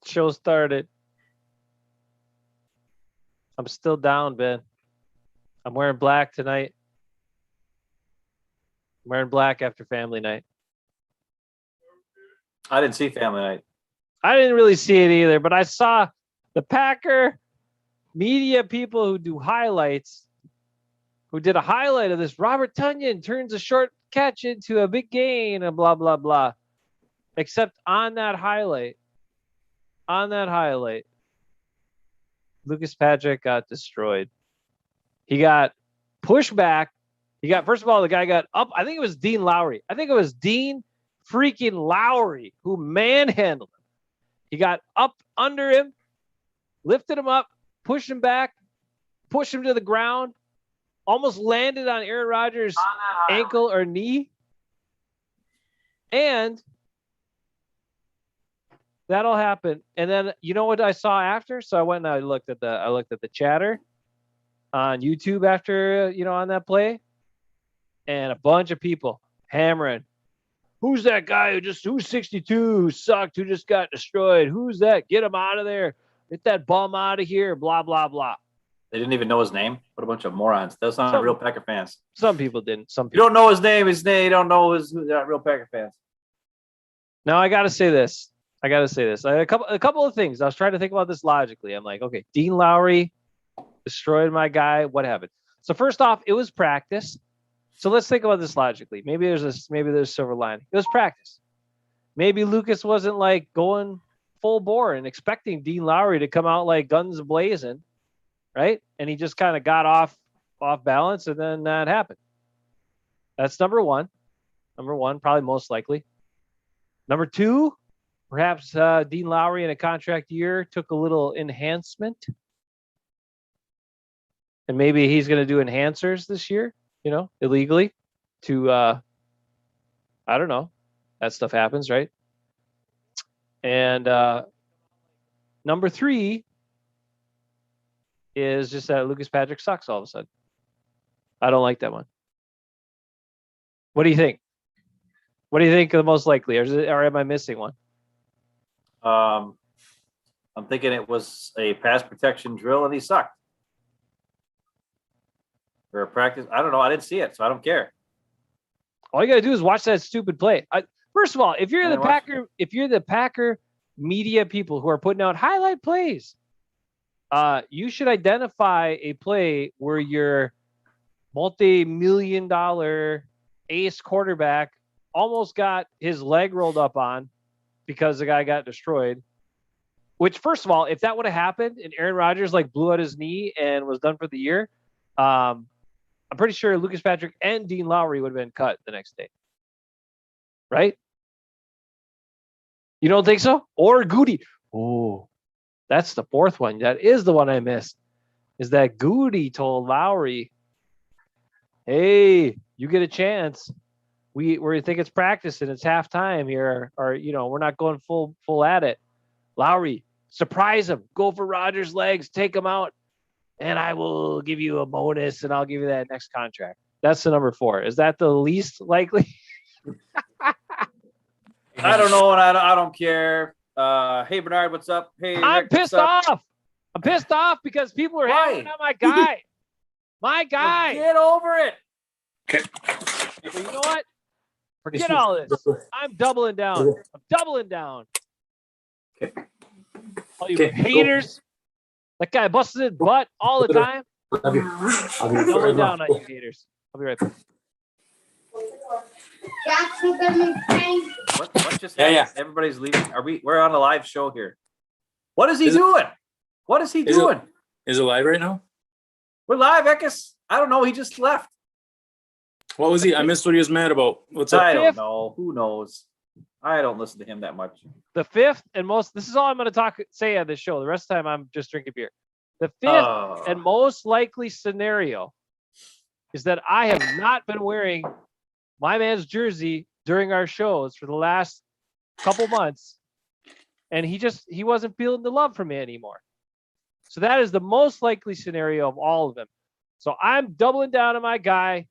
Show started. I'm still down, Ben. I'm wearing black tonight. I'm wearing black after family night. I didn't see Family Night. I didn't really see it either, but I saw the Packer media people who do highlights, who did a highlight of this. Robert Tonyan turns a short catch into a big gain and blah, blah, blah. Except on that highlight, Lucas Patrick got destroyed. He got pushed back. First of all, the guy got up. I think it was Dean Lowry. I think it was Dean freaking Lowry who manhandled him. He got up under him, lifted him up, pushed him back, pushed him to the ground, almost landed on Aaron Rodgers' ankle or knee. And that all happened. And then you know what I saw after? So I went and I looked at the chatter on YouTube after, on that play. And a bunch of people hammering. Who's that guy who's 62, who sucked, who just got destroyed? Who's that? Get him out of there. Get that bum out of here. Blah, blah, blah. They didn't even know his name. What a bunch of morons. Those not real Packer fans. Some people didn't. Some people. You don't know his name. You don't know they're not real Packer fans. Now I got to say this. I had a couple of things. I was trying to think about this logically. I'm like, okay, Dean Lowry destroyed my guy. What happened? So first off, it was practice. So let's think about this logically. Maybe there's a silver lining. It was practice. Maybe Lucas wasn't like going full bore and expecting Dean Lowry to come out like guns blazing, right? And he just kind of got off balance, and then that happened. That's number one. Probably most likely. Number two, perhaps Dean Lowry in a contract year took a little enhancement, and maybe he's going to do enhancers this year. Illegally to, I don't know. That stuff happens, right? And number three is just that Lucas Patrick sucks all of a sudden. I don't like that one. What do you think? What do you think of the most likely? Or am I missing one? I'm thinking it was a pass protection drill and he sucked. Or a practice. I don't know. I didn't see it, so I don't care. All you gotta do is watch that stupid play. First of all, if you're the Packer media people who are putting out highlight plays, you should identify a play where your multi-million-dollar ace quarterback almost got his leg rolled up on because the guy got destroyed. Which, first of all, if that would have happened and Aaron Rodgers blew out his knee and was done for the year, I'm pretty sure Lucas Patrick and Dean Lowry would have been cut the next day. Right? You don't think so? Or Goody. Oh, that's the fourth one. That is the one I missed. Is that Goody told Lowry, hey, you get a chance. We think it's practice and it's halftime here, or we're not going full at it. Lowry, surprise him. Go for Rodgers' legs, take him out. And I will give you a bonus, and I'll give you that next contract. That's the number 4. Is that the least likely? I don't know, and I don't care. Hey, Bernard, what's up? Hey, I'm Rick, pissed off. I'm pissed off because people are hammering on my guy. My guy. Get over it. Okay. Well, you know what? Forget all this. I'm doubling down. Okay. All you haters. That guy busted his butt all the time. I'll be Doubling down on you haters. I'll be right back. What just happened? Yeah. Everybody's leaving. We're on a live show here. What is he doing? What is he doing? Is it live right now? We're live, Eckes. I don't know. He just left. What was he? I missed what he was mad about. What's up? I don't know. Who knows? I don't listen to him that much. The fifth and most, this is all I'm going to say on this show. The rest of the time, I'm just drinking beer. The fifth and most likely scenario is that I have not been wearing my man's jersey during our shows for the last couple months. And he wasn't feeling the love from me anymore. So that is the most likely scenario of all of them. So I'm doubling down on my guy.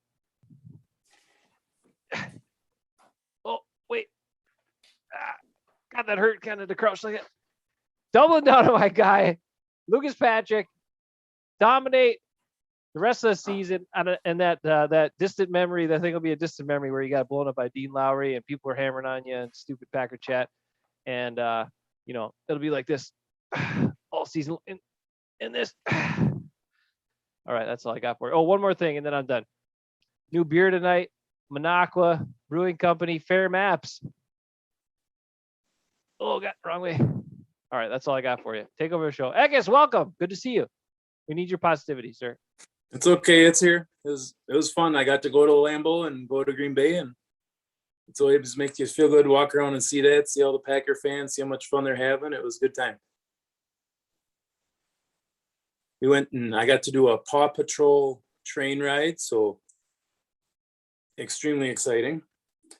Oh, wait. God, that hurt kind of to crouch like that. doubling down on my guy, Lucas Patrick, dominate the rest of the season. And that distant memory, that thing will be a distant memory where you got blown up by Dean Lowry and people are hammering on you and stupid Packer chat. And, it'll be like this all season. And this. All right, that's all I got for you. Oh, one more thing, and then I'm done. New beer tonight, Minocqua Brewing Company, Fair Maps. Oh, got the wrong way. All right, that's all I got for you. Take over the show. Eckes, welcome. Good to see you. We need your positivity, sir. It's okay. It's here. It was fun. I got to go to Lambeau and go to Green Bay, and it's always makes you feel good to walk around and see that, see all the Packer fans, see how much fun they're having. It was a good time. We went and I got to do a Paw Patrol train ride, so extremely exciting.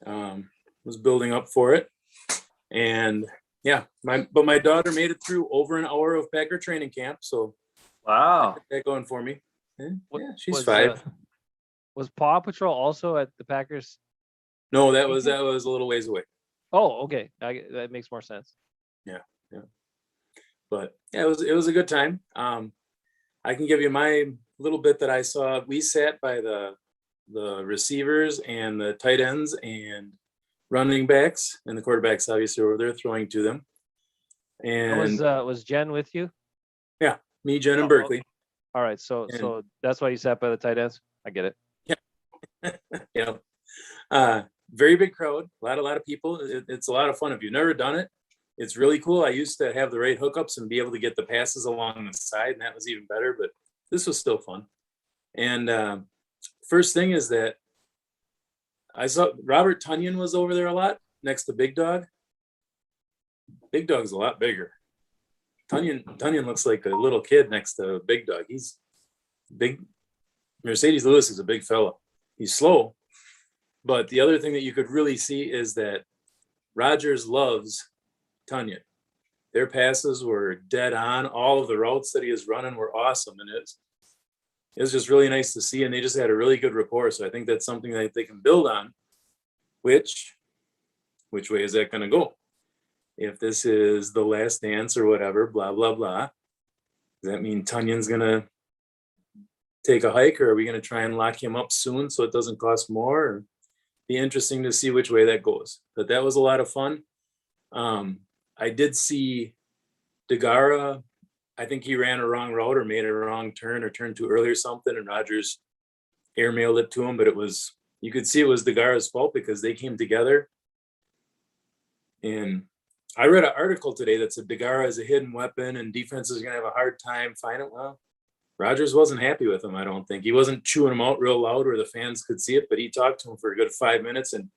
Was building up for it, and yeah, my daughter made it through over an hour of Packer training camp, so Wow. that going for me. Yeah, she's Was, 5. Was Paw Patrol also at the Packers? No, that was a little ways away. Oh, okay. That makes more sense. Yeah. But yeah, it was a good time. I can give you my little bit that I saw. We sat by the receivers and the tight ends and running backs, and the quarterbacks obviously were there throwing to them. And was Jen with you? Yeah, me, Jen, and Berkeley. All right, so that's why you sat by the tight ends. I get it. Yeah. Very big crowd. A lot of people. It's a lot of fun. If you've never done it, it's really cool. I used to have the right hookups and be able to get the passes along the side, and that was even better, but this was still fun. And first thing is that I saw Robert Tonyan was over there a lot next to Big Dog. Big Dog's a lot bigger. Tonyan looks like a little kid next to Big Dog. He's big. Mercedes Lewis is a big fella. He's slow. But the other thing that you could really see is that Rodgers loves Tonyan. Their passes were dead on. All of the routes that he was running were awesome. And it was just really nice to see. And they just had a really good rapport. So I think that's something that they can build on. Which way is that going to go? If this is the last dance or whatever, blah, blah, blah, does that mean Tunyan's going to take a hike, or are we going to try and lock him up soon so it doesn't cost more? Or be interesting to see which way that goes. But that was a lot of fun. I did see DeGara. I think he ran a wrong route or made a wrong turn or turned too early or something, and Rodgers airmailed it to him. But you could see it was DeGara's fault because they came together. And I read an article today that said DeGara is a hidden weapon and defense is going to have a hard time finding it. Well, Rodgers wasn't happy with him, I don't think. He wasn't chewing him out real loud where the fans could see it, but he talked to him for a good 5 minutes, and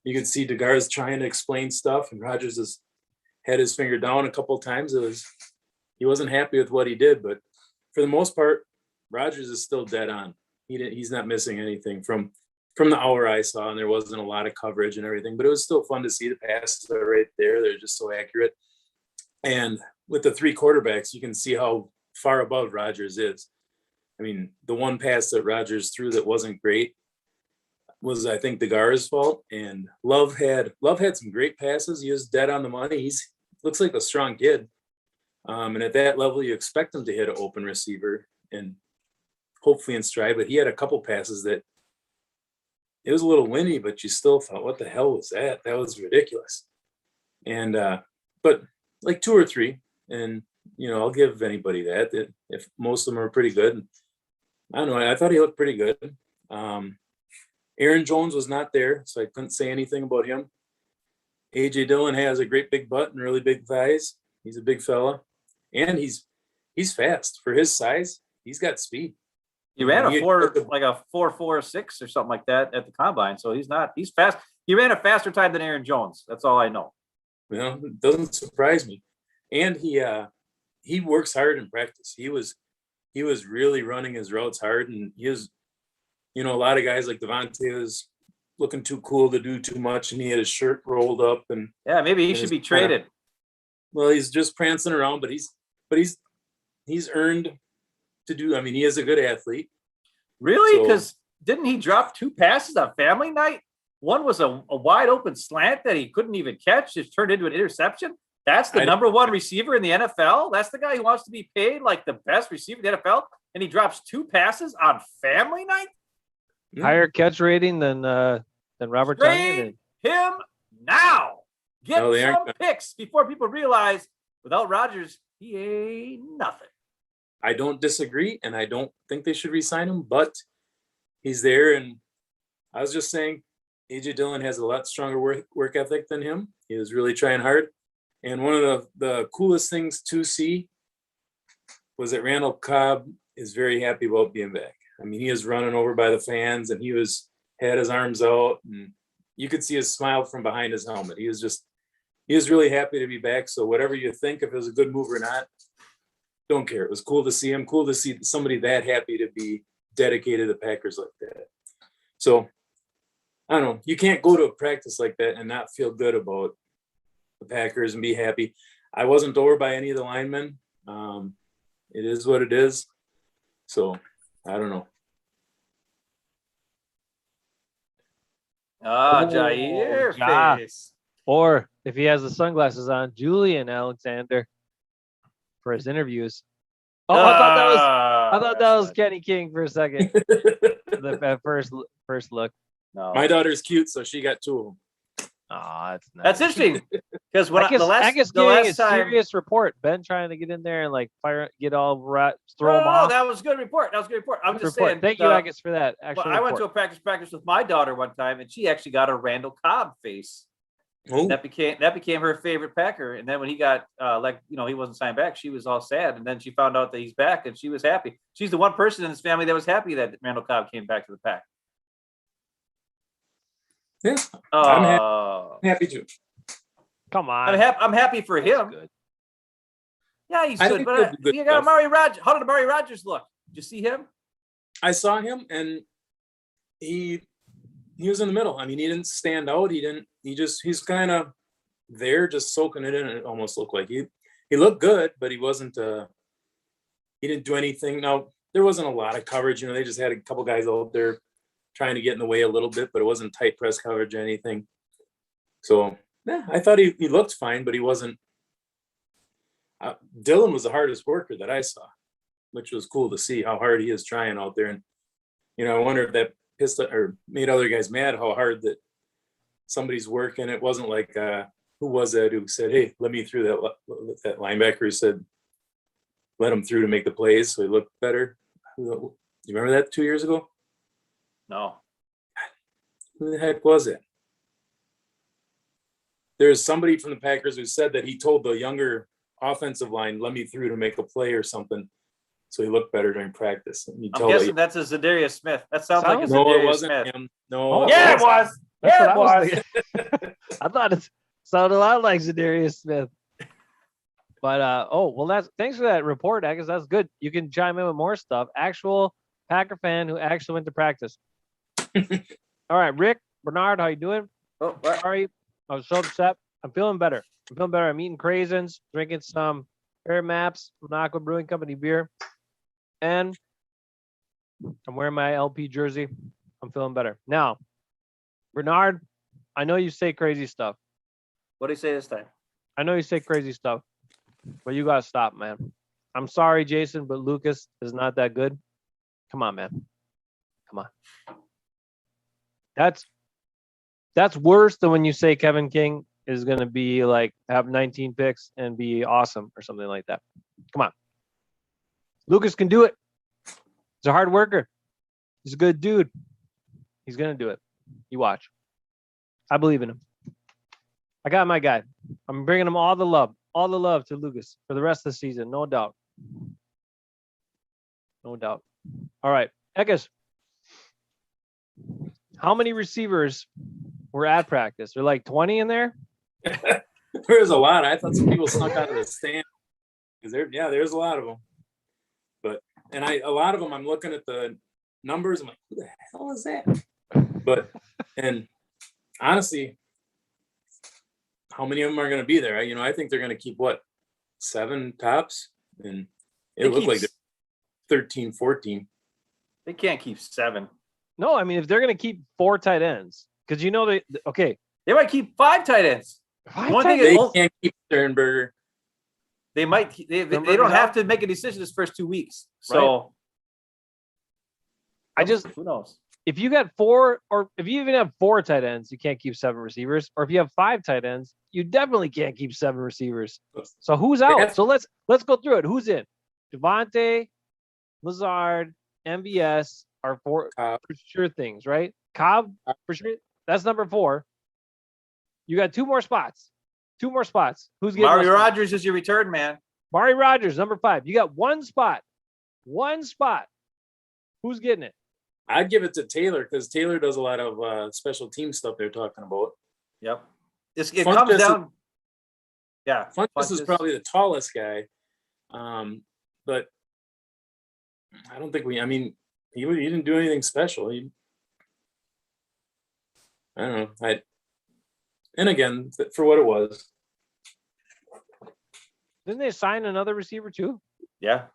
you could see DeGara's trying to explain stuff, and Rodgers has had his finger down a couple of times. He wasn't happy with what he did, but for the most part, Rodgers is still dead on. He's not missing anything from the hour I saw, and there wasn't a lot of coverage and everything, but it was still fun to see the passes are right there. They're just so accurate. And with the 3 quarterbacks, you can see how far above Rodgers is. I mean, the one pass that Rodgers threw that wasn't great was, I think, DeGara's fault. And Love had some great passes. He was dead on the money. He looks like a strong kid. And at that level, you expect him to hit an open receiver and hopefully in stride. But he had a couple passes that it was a little windy, but you still thought, what the hell was that? That was ridiculous. And but like 2 or 3, and I'll give anybody that if most of them are pretty good. I don't know. I thought he looked pretty good. Aaron Jones was not there, so I couldn't say anything about him. AJ Dillon has a great big butt and really big thighs. He's a big fella, and he's fast for his size. He's got speed. He ran a 4.46 or something like that at the combine. So he's fast. He ran a faster time than Aaron Jones. That's all I know. It doesn't surprise me. And he works hard in practice. He was really running his routes hard, and he was, a lot of guys like Devontae was looking too cool to do too much, and he had his shirt rolled up. And yeah, maybe he should be traded. Well, he's just prancing around, but he's earned to do. I mean, he is a good athlete. Really? Because didn't he drop 2 passes on family night? One was a wide open slant that he couldn't even catch. Just turned into an interception. That's the number one receiver in the NFL. That's the guy who wants to be paid like the best receiver in the NFL, and he drops 2 passes on family night. Higher catch rating than Robert Tonyan. Trade him now. Get some picks before people realize without Rodgers, he ain't nothing. I don't disagree, and I don't think they should re-sign him, but he's there. And I was just saying, A.J. Dillon has a lot stronger work ethic than him. He was really trying hard. And one of the coolest things to see was that Randall Cobb is very happy about being back. I mean, he was running over by the fans, and he had his arms out, and you could see his smile from behind his helmet. He was really happy to be back. So whatever you think, if it was a good move or not, don't care. It was cool to see him. Cool to see somebody that happy to be dedicated to Packers like that. So I don't know. You can't go to a practice like that and not feel good about the Packers and be happy. I wasn't over by any of the linemen. It is what it is. So I don't know. Jair face. Or if he has the sunglasses on, Julian Alexander for his interviews. Oh, I thought that was Kenny King for a second. The first look. No. My daughter's cute, so she got 2 of them. Oh, that's nice. That's interesting because when the last time, serious report. Ben trying to get in there and like get all throw them off. That was a good report. I'm just saying. Thank you, Eckes, for that. I went to a practice with my daughter one time, and she actually got a Randall Cobb face. Ooh. That became her favorite Packer. And then when he got he wasn't signed back, she was all sad. And then she found out that he's back, and she was happy. She's the one person in this family that was happy that Randall Cobb came back to the Pack. Yeah, I'm happy too. Come on, I'm happy for him. Good. Yeah, he's good. But you got Amari Rodgers. How did Amari Rodgers look? Did you see him? I saw him, and he was in the middle. I mean, he didn't stand out. He's kind of there, just soaking it in. It almost looked like he looked good, but he wasn't. He didn't do anything. Now there wasn't a lot of coverage. They just had a couple guys out there trying to get in the way a little bit, but it wasn't tight press coverage or anything. So yeah, I thought he looked fine, but he wasn't. Dylan was the hardest worker that I saw, which was cool to see how hard he is trying out there. And I wonder if that pissed or made other guys mad how hard that somebody's working. It wasn't like who was that who said, "Hey, let me through that linebacker," who said, "Let him through to make the plays so he looked better." You remember that 2 years ago? No. Who the heck was it? There's somebody from the Packers who said that he told the younger offensive line, "Let me through to make a play" or something, so he looked better during practice. I'm guessing that's a Zadarius Smith. That sounds like a no, Zadarius it wasn't Smith. him. No, yeah, it was. Yeah, it was. I thought it sounded a lot like Zadarius Smith. But thanks for that report, Eckes. That's good. You can chime in with more stuff. Actual Packer fan who actually went to practice. All right, Rick, Bernard, how you doing? Oh, sorry, I was so upset. I'm feeling better. I'm eating craisins, drinking some Air Maps from Aqua Brewing Company beer, and I'm wearing my LP jersey. I'm feeling better. Now, Bernard, I know you say crazy stuff. What do you say this time? I know you say crazy stuff, but you gotta stop, man. I'm sorry, Jason, but Lucas is not that good. Come on, man. Come on. That's worse than when you say Kevin King is going to be like have 19 picks and be awesome or something like that. Come on. Lucas can do it. He's a hard worker. He's a good dude. He's going to do it. You watch. I believe in him. I got my guy. I'm bringing him all the love to Lucas for the rest of the season. No doubt. No doubt. All right. Eckes. How many receivers were at practice? There like 20 in there? There's a lot. I thought some people snuck out of the stand. There's a lot of them. But a lot of them, I'm looking at the numbers. I'm like, who the hell is that? And honestly, how many of them are going to be there? I think they're going to keep 7 tops, and it looked like 13, 14. They can't keep 7. No, I mean, if they're going to keep 4 tight ends, because they might keep 5 tight ends. Five One thing tight They ends? can't keep Sternberger. they might they Sternberger's don't have out? to make a decision this first 2 weeks. So I just, who knows? if you got four, or if you even have four tight ends, you can't keep seven receivers. Or if you have five tight ends, you definitely can't keep seven receivers. So who's out? That's- So let's go through it. Who's in? Devontae, Lazard, MVS are for sure things, right? Cobb for sure. That's number 4. You got two more spots. Who's getting Mari those spots? Rogers is your return man. Mari Rogers, number 5. You got one spot. Who's getting it? I'd give it to Taylor because Taylor does a lot of special team stuff they're talking about. Yep. It Funchess comes down. Yeah. Funchess is probably the tallest guy. But I don't think he didn't do anything special. I don't know. And again, for what it was. Didn't they sign another receiver too? Yeah.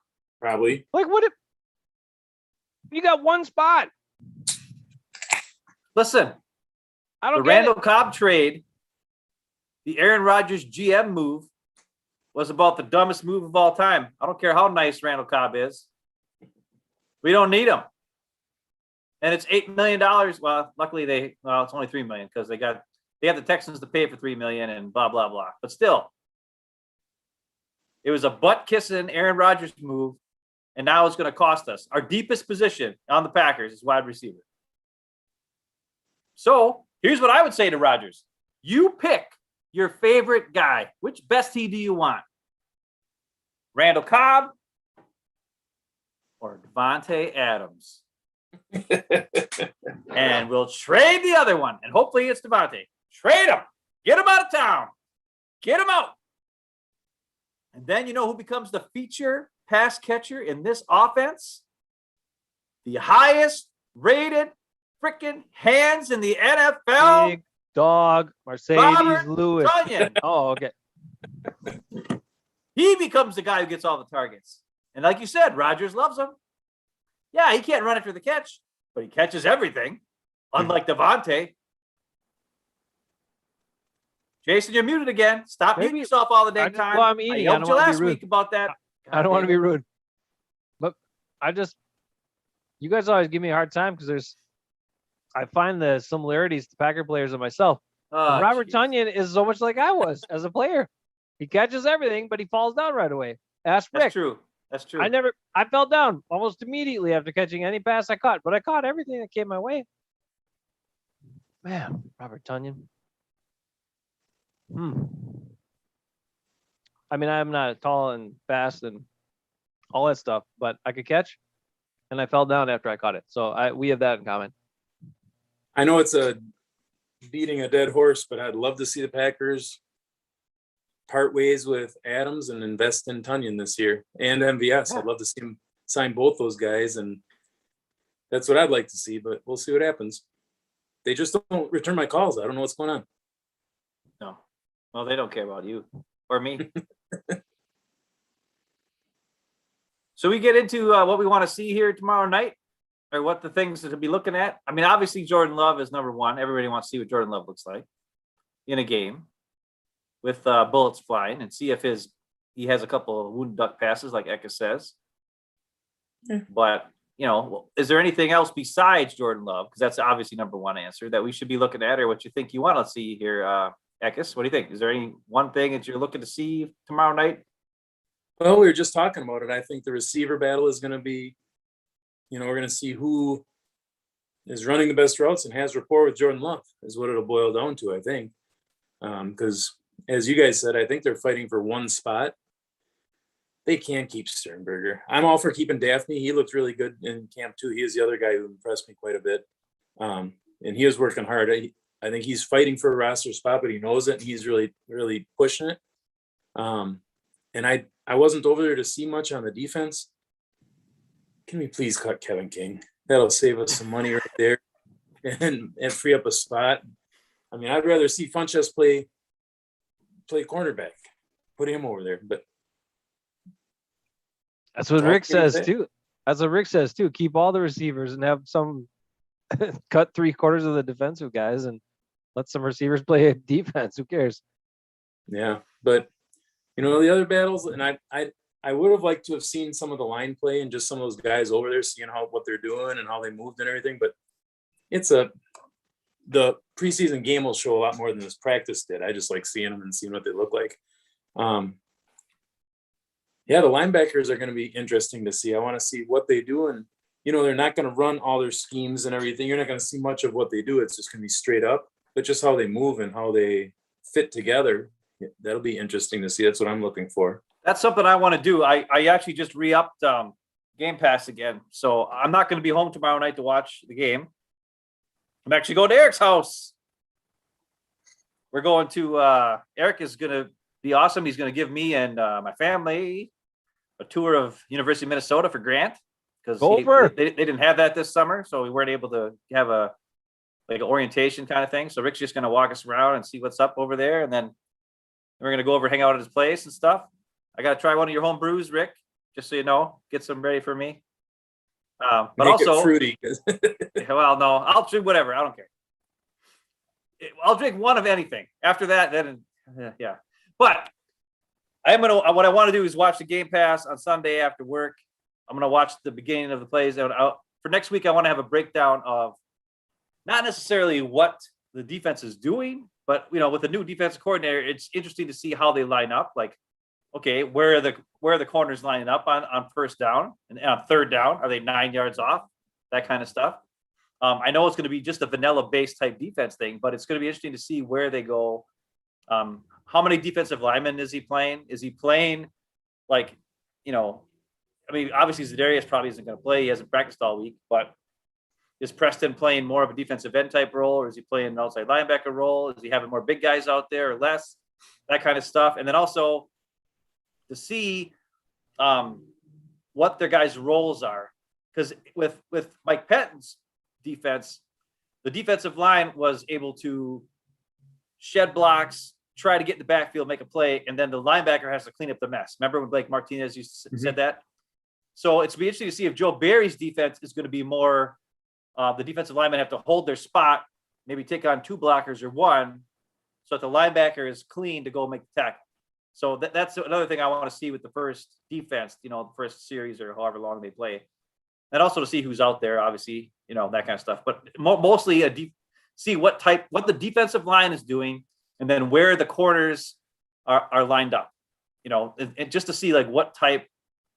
Probably. Like, what if you got one spot? Listen, I the don't get Randall it. Cobb trade, the Aaron Rodgers GM move, was about the dumbest move of all time. I don't care how nice Randall Cobb is. We don't need him. And it's $8 million. Well, luckily it's only $3 million because they have the Texans to pay for $3 million and blah, blah, blah. But still, it was a butt-kissing Aaron Rodgers move, and now it's going to cost us. Our deepest position on the Packers is wide receiver. So here's what I would say to Rodgers. You pick your favorite guy. Which bestie do you want? Randall Cobb or Devontae Adams? And we'll trade the other one. And hopefully it's Devontae. Trade him. Get him out of town. Get him out. And then you know who becomes the feature pass catcher in this offense? The highest rated freaking hands in the NFL. Big dog, Mercedes Robert Lewis. Tonyan. Oh, okay. He becomes the guy who gets all the targets. And like you said, Rodgers loves him. Yeah, he can't run after the catch, but he catches everything, unlike Devontae. Jason, you're muted again. Stop muting yourself all the damn time. I'm eating. I helped you last week about that. I don't want to be rude, but you guys always give me a hard time because I find the similarities to Packer players and myself. Robert Tonyan is so much like I was as a player. He catches everything, but he falls down right away. Ask Rick. That's true. I fell down almost immediately after catching any pass I caught, but I caught everything that came my way. Man, Robert Tonyan. I mean, I'm not tall and fast and all that stuff, but I could catch, and I fell down after I caught it. So we have that in common. I know it's a beating a dead horse, but I'd love to see the Packers part ways with Adams and invest in Tonyan this year and MVS. Yeah. I'd love to see him sign both those guys, and that's what I'd like to see, but we'll see what happens. They just don't return my calls. I don't know what's going on. No. Well, they don't care about you or me. So we get into what we want to see here tomorrow night, or what the things to be looking at. I mean, obviously Jordan Love is number one. Everybody wants to see what Jordan Love looks like in a game with bullets flying, and see if he has a couple of wound duck passes like Eckes says. Yeah. But, is there anything else besides Jordan Love? Because that's obviously number one answer that we should be looking at, or what you think you want to see here, Eckes. What do you think? Is there any one thing that you're looking to see tomorrow night? Well, we were just talking about it. I think the receiver battle is going to be, we're going to see who is running the best routes and has rapport with Jordan Love is what it'll boil down to, I think. Because as you guys said, I think they're fighting for one spot. They can't keep Sternberger. I'm all for keeping Daphne. He looked really good in camp too. He is the other guy who impressed me quite a bit. And he was working hard. I think he's fighting for a roster spot, but he knows it. And he's really, really pushing it. And I wasn't over there to see much on the defense. Can we please cut Kevin King? That'll save us some money right there and free up a spot. I mean, I'd rather see Funchess play cornerback. Put him over there. But that's what Rick says too. That's what Rick says too. Keep all the receivers and have some cut 3/4 of the defensive guys and let some receivers play defense. Who cares? Yeah, but the other battles, and I would have liked to have seen some of the line play and just some of those guys over there, seeing what they're doing and how they moved and everything. But the preseason game will show a lot more than this practice did. I just like seeing them and seeing what they look like. Yeah, the linebackers are going to be interesting to see. I want to see what they do, and they're not going to run all their schemes and everything. You're not going to see much of what they do. It's just going to be straight up, but just how they move and how they fit together. That'll be interesting to see. That's what I'm looking for. That's something I want to do. I actually just re-upped Game Pass again. So I'm not going to be home tomorrow night to watch the game. I'm actually going to Eric's house. We're going to Eric is going to be awesome. He's going to give me and my family a tour of University of Minnesota for Grant, because they didn't have that this summer, so we weren't able to have an orientation kind of thing. So Rick's just going to walk us around and see what's up over there, and then we're going to go over hang out at his place and stuff. I got to try one of your home brews, Rick, just so you know. Get some ready for me. But Make also it fruity. well, no, I'll drink whatever. I don't care. I'll drink one of anything. After that, then yeah. But what I want to do is watch the Game Pass on Sunday after work. I'm gonna watch the beginning of the plays. For next week, I want to have a breakdown of not necessarily what the defense is doing, but with the new defensive coordinator, it's interesting to see how they line up. Like, okay, where are the corners lining up on first down and on third down? Are they 9 yards off? That kind of stuff. I know it's going to be just a vanilla base type defense thing, but it's going to be interesting to see where they go. How many defensive linemen is he playing? Is he playing obviously Za'Darius probably isn't going to play. He hasn't practiced all week, but is Preston playing more of a defensive end type role, or is he playing an outside linebacker role? Is he having more big guys out there or less? That kind of stuff. And then also to see what their guys' roles are. Because with Mike Pettine's defense, the defensive line was able to shed blocks, try to get in the backfield, make a play, and then the linebacker has to clean up the mess. Remember when Blake Martinez said that? So it's be interesting to see if Joe Barry's defense is going to be more the defensive linemen have to hold their spot, maybe take on two blockers or one, so that the linebacker is clean to go make the tackle. So that's another thing I want to see with the first defense, the first series or however long they play. And also to see who's out there, obviously, that kind of stuff. But mostly see what the defensive line is doing, and then where the corners are lined up, and just to see what type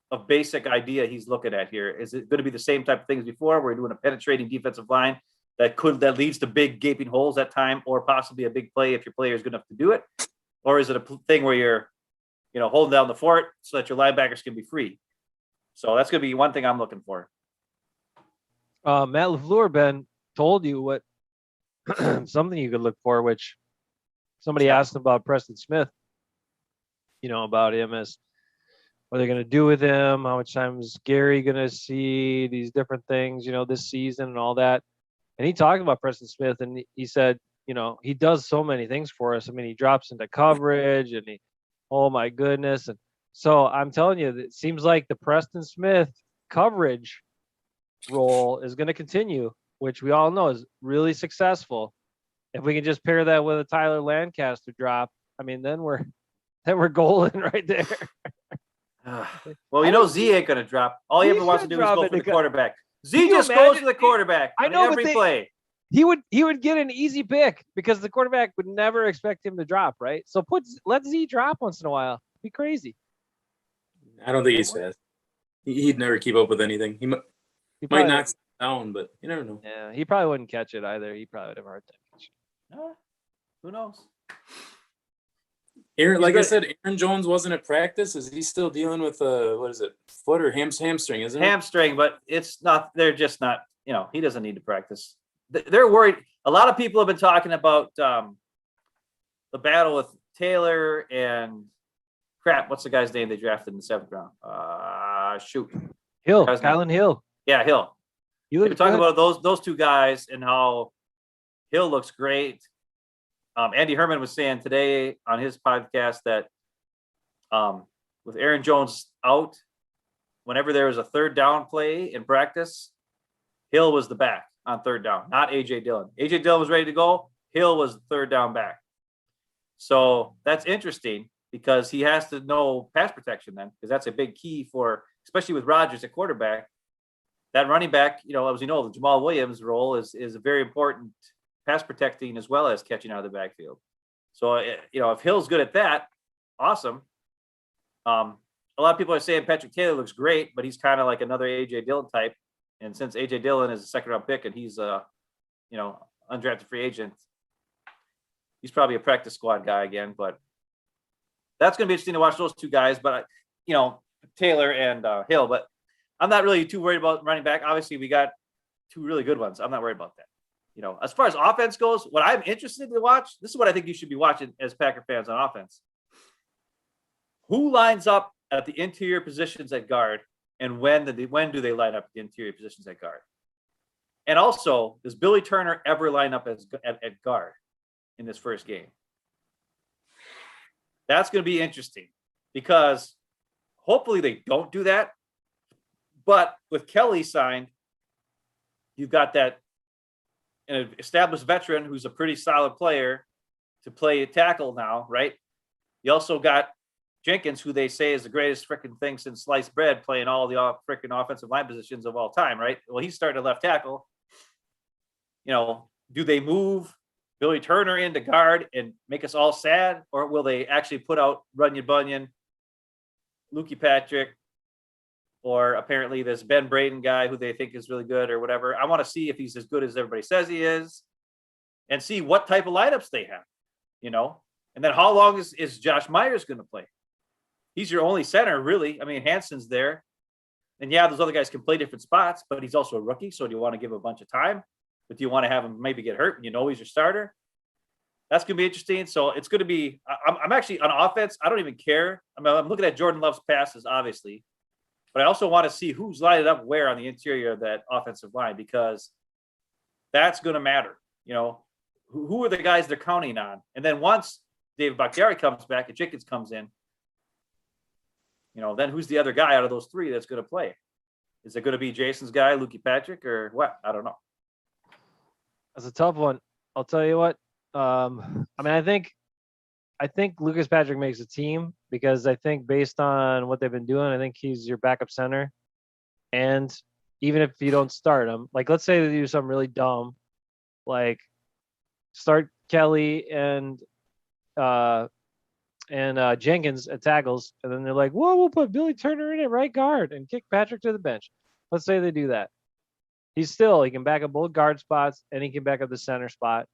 of basic idea he's looking at here. Is it going to be the same type of things before? We're doing a penetrating defensive line that leads to big gaping holes at time, or possibly a big play if your player is good enough to do it, or is it a thing where you're, holding down the fort so that your linebackers can be free? So that's going to be one thing I'm looking for. Matt LaFleur, Ben, told you what something you could look for, which somebody asked about Preston Smith, about him as what they're going to do with him, how much time is Gary going to see, these different things, this season and all that. And he talked about Preston Smith, and he said, he does so many things for us. I mean, he drops into coverage, and oh my goodness. And so I'm telling you, it seems like the Preston Smith coverage role is going to continue, which we all know is really successful. If we can just pair that with a Tyler Lancaster drop, I mean, then we're golden right there. Well, Z ain't going to drop. All he ever wants to do is go for the quarterback. Z just goes for the quarterback. I know, every play. He would get an easy pick because the quarterback would never expect him to drop, right? So let Z drop once in a while. It'd be crazy. I don't think he's fast. He'd never keep up with anything. He might knock down, but you never know. Yeah, he probably wouldn't catch it either. He probably would have a hard time catching it. Who knows? I said, Aaron Jones wasn't at practice. Is he still dealing with foot or hamstring? Isn't it? Hamstring, but it's not. They're just not. He doesn't need to practice. They're worried. A lot of people have been talking about the battle with Taylor and what's the guy's name they drafted in the 7th round? Hill, Kylan Hill. Yeah, Hill. You've been talking about those two guys and how Hill looks great. Andy Herman was saying today on his podcast that with Aaron Jones out, whenever there was a third down play in practice, Hill was the back on third down, not A.J. Dillon. A.J. Dillon was ready to go. Hill was the third down back. So that's interesting because he has to know pass protection then, because that's a big key for, especially with Rodgers at quarterback. That running back, as you know, the Jamal Williams role is a very important pass protecting as well as catching out of the backfield. So, if Hill's good at that, awesome. A lot of people are saying Patrick Taylor looks great, but he's kind of like another A.J. Dillon type. And since A.J. Dillon is a second-round pick and he's undrafted free agent, he's probably a practice squad guy again. But that's going to be interesting to watch those two guys. But, Taylor and Hill. But I'm not really too worried about running back. Obviously, we got two really good ones. I'm not worried about that. As far as offense goes, what I'm interested to watch, this is what I think you should be watching as Packer fans on offense. Who lines up at the interior positions at guard, and when do they line up at the interior positions at guard? And also, does Billy Turner ever line up at guard in this first game? That's going to be interesting because hopefully they don't do that. But with Kelly signed, you've got that an established veteran who's a pretty solid player to play tackle now, right? You also got Jenkins, who they say is the greatest freaking thing since sliced bread, playing all the freaking offensive line positions of all time, right? Well, he's starting to left tackle. Do they move Billy Turner into guard and make us all sad, or will they actually put out Runyon Bunyan, Lukey Patrick, or apparently this Ben Braden guy who they think is really good or whatever? I want to see if he's as good as everybody says he is and see what type of lineups they have, and then how long is Josh Myers going to play? He's your only center, really. I mean, Hanson's there. And yeah, those other guys can play different spots, but he's also a rookie. So do you want to give him a bunch of time? But do you want to have him maybe get hurt and he's your starter? That's going to be interesting. So it's going to be, I'm actually on offense. I don't even care. I'm looking at Jordan Love's passes, obviously. But I also want to see who's lighted up where on the interior of that offensive line, because that's going to matter. Who are the guys they're counting on? And then once David Bakhtiari comes back and Jenkins comes in, then who's the other guy out of those three that's going to play? Is it going to be Jason's guy, Lukey Patrick, or what? I don't know. That's a tough one. I'll tell you what. I think Lucas Patrick makes a team because I think based on what they've been doing, I think he's your backup center. And even if you don't start him, like let's say they do something really dumb, like start Kelly and Jenkins at tackles, and then they're like, "Whoa, we'll put Billy Turner in at right guard and kick Patrick to the bench." Let's say they do that. He can back up both guard spots and he can back up the center spot.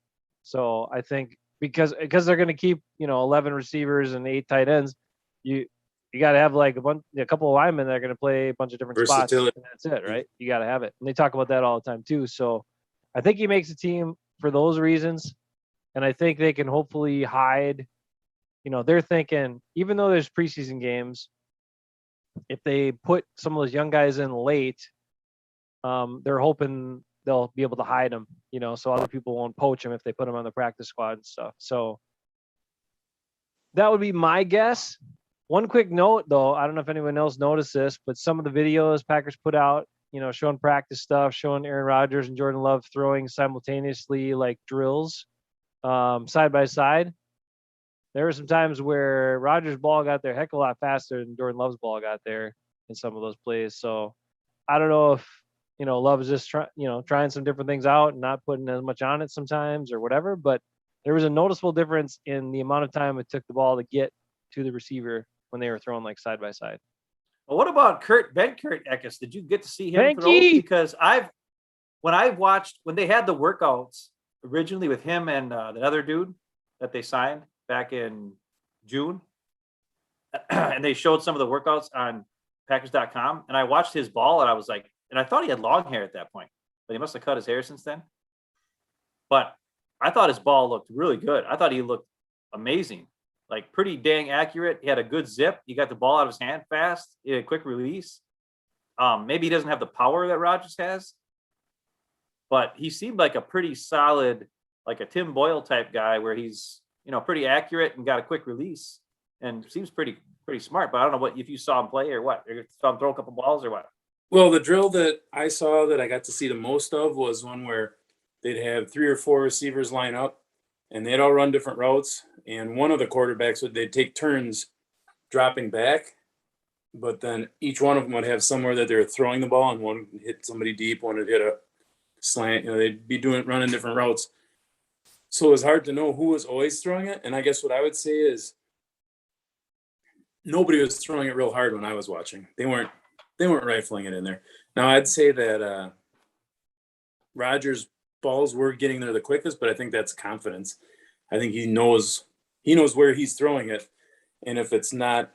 So I think because they're going to keep 11 receivers and 8 tight ends, you got to have like a couple of linemen that are going to play a bunch of different spots. And that's it, right? You got to have it, and they talk about that all the time too. So I think he makes a team for those reasons, and I think they can hopefully hide. They're thinking, even though there's preseason games, if they put some of those young guys in late, they're hoping they'll be able to hide them, so other people won't poach them if they put them on the practice squad and stuff. So that would be my guess. One quick note, though, I don't know if anyone else noticed this, but some of the videos Packers put out, showing practice stuff, showing Aaron Rodgers and Jordan Love throwing simultaneously like drills side by side. There were some times where Rodgers' ball got there a heck of a lot faster than Jordan Love's ball got there in some of those plays. So I don't know if, Love is just trying some different things out and not putting as much on it sometimes or whatever. But there was a noticeable difference in the amount of time it took the ball to get to the receiver when they were throwing like side by side. Well, what about Kurt Eckes? Did you get to see him throw? Because when they had the workouts originally with him and that other dude that they signed back in June, and they showed some of the workouts on Packers.com, and I watched his ball, and I was like, and I thought he had long hair at that point, but he must have cut his hair since then. But I thought his ball looked really good. I thought he looked amazing, like pretty dang accurate. He had a good zip. He got the ball out of his hand fast. He had a quick release. Maybe he doesn't have the power that Rodgers has, but he seemed like a pretty solid, like a Tim Boyle type guy where he's, pretty accurate and got a quick release and seems pretty smart. But I don't know if you saw him play or what. You saw him throw a couple balls or what? Well, the drill that I saw that I got to see the most of was one where they'd have 3 or 4 receivers line up, and they'd all run different routes. And one of the quarterbacks they'd take turns dropping back, but then each one of them would have somewhere that they're throwing the ball, and one would hit somebody deep, one would hit a slant. They'd be running different routes. So it was hard to know who was always throwing it. And I guess what I would say is nobody was throwing it real hard when I was watching. They weren't rifling it in there. Now I'd say that Rodgers' balls were getting there the quickest, but I think that's confidence. I think he knows where he's throwing it. And if the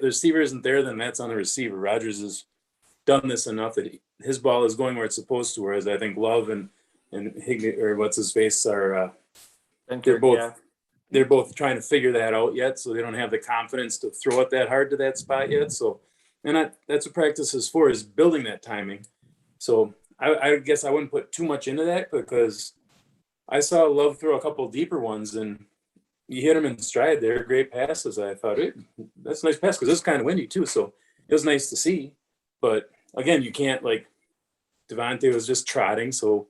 receiver isn't there, then that's on the receiver. Rodgers has done this enough that his ball is going where it's supposed to, whereas I think Love and Higney, or what's his face, are they're both trying to figure that out yet, so they don't have the confidence to throw it that hard to that spot yet. So, and that's what practice is for, is building that timing. So I guess I wouldn't put too much into that, because I saw Love throw a couple deeper ones, and you hit them in stride. They're great passes. I thought, that's a nice pass, because it's kind of windy too, so it was nice to see. But again, you can't, like, Devontae was just trotting, so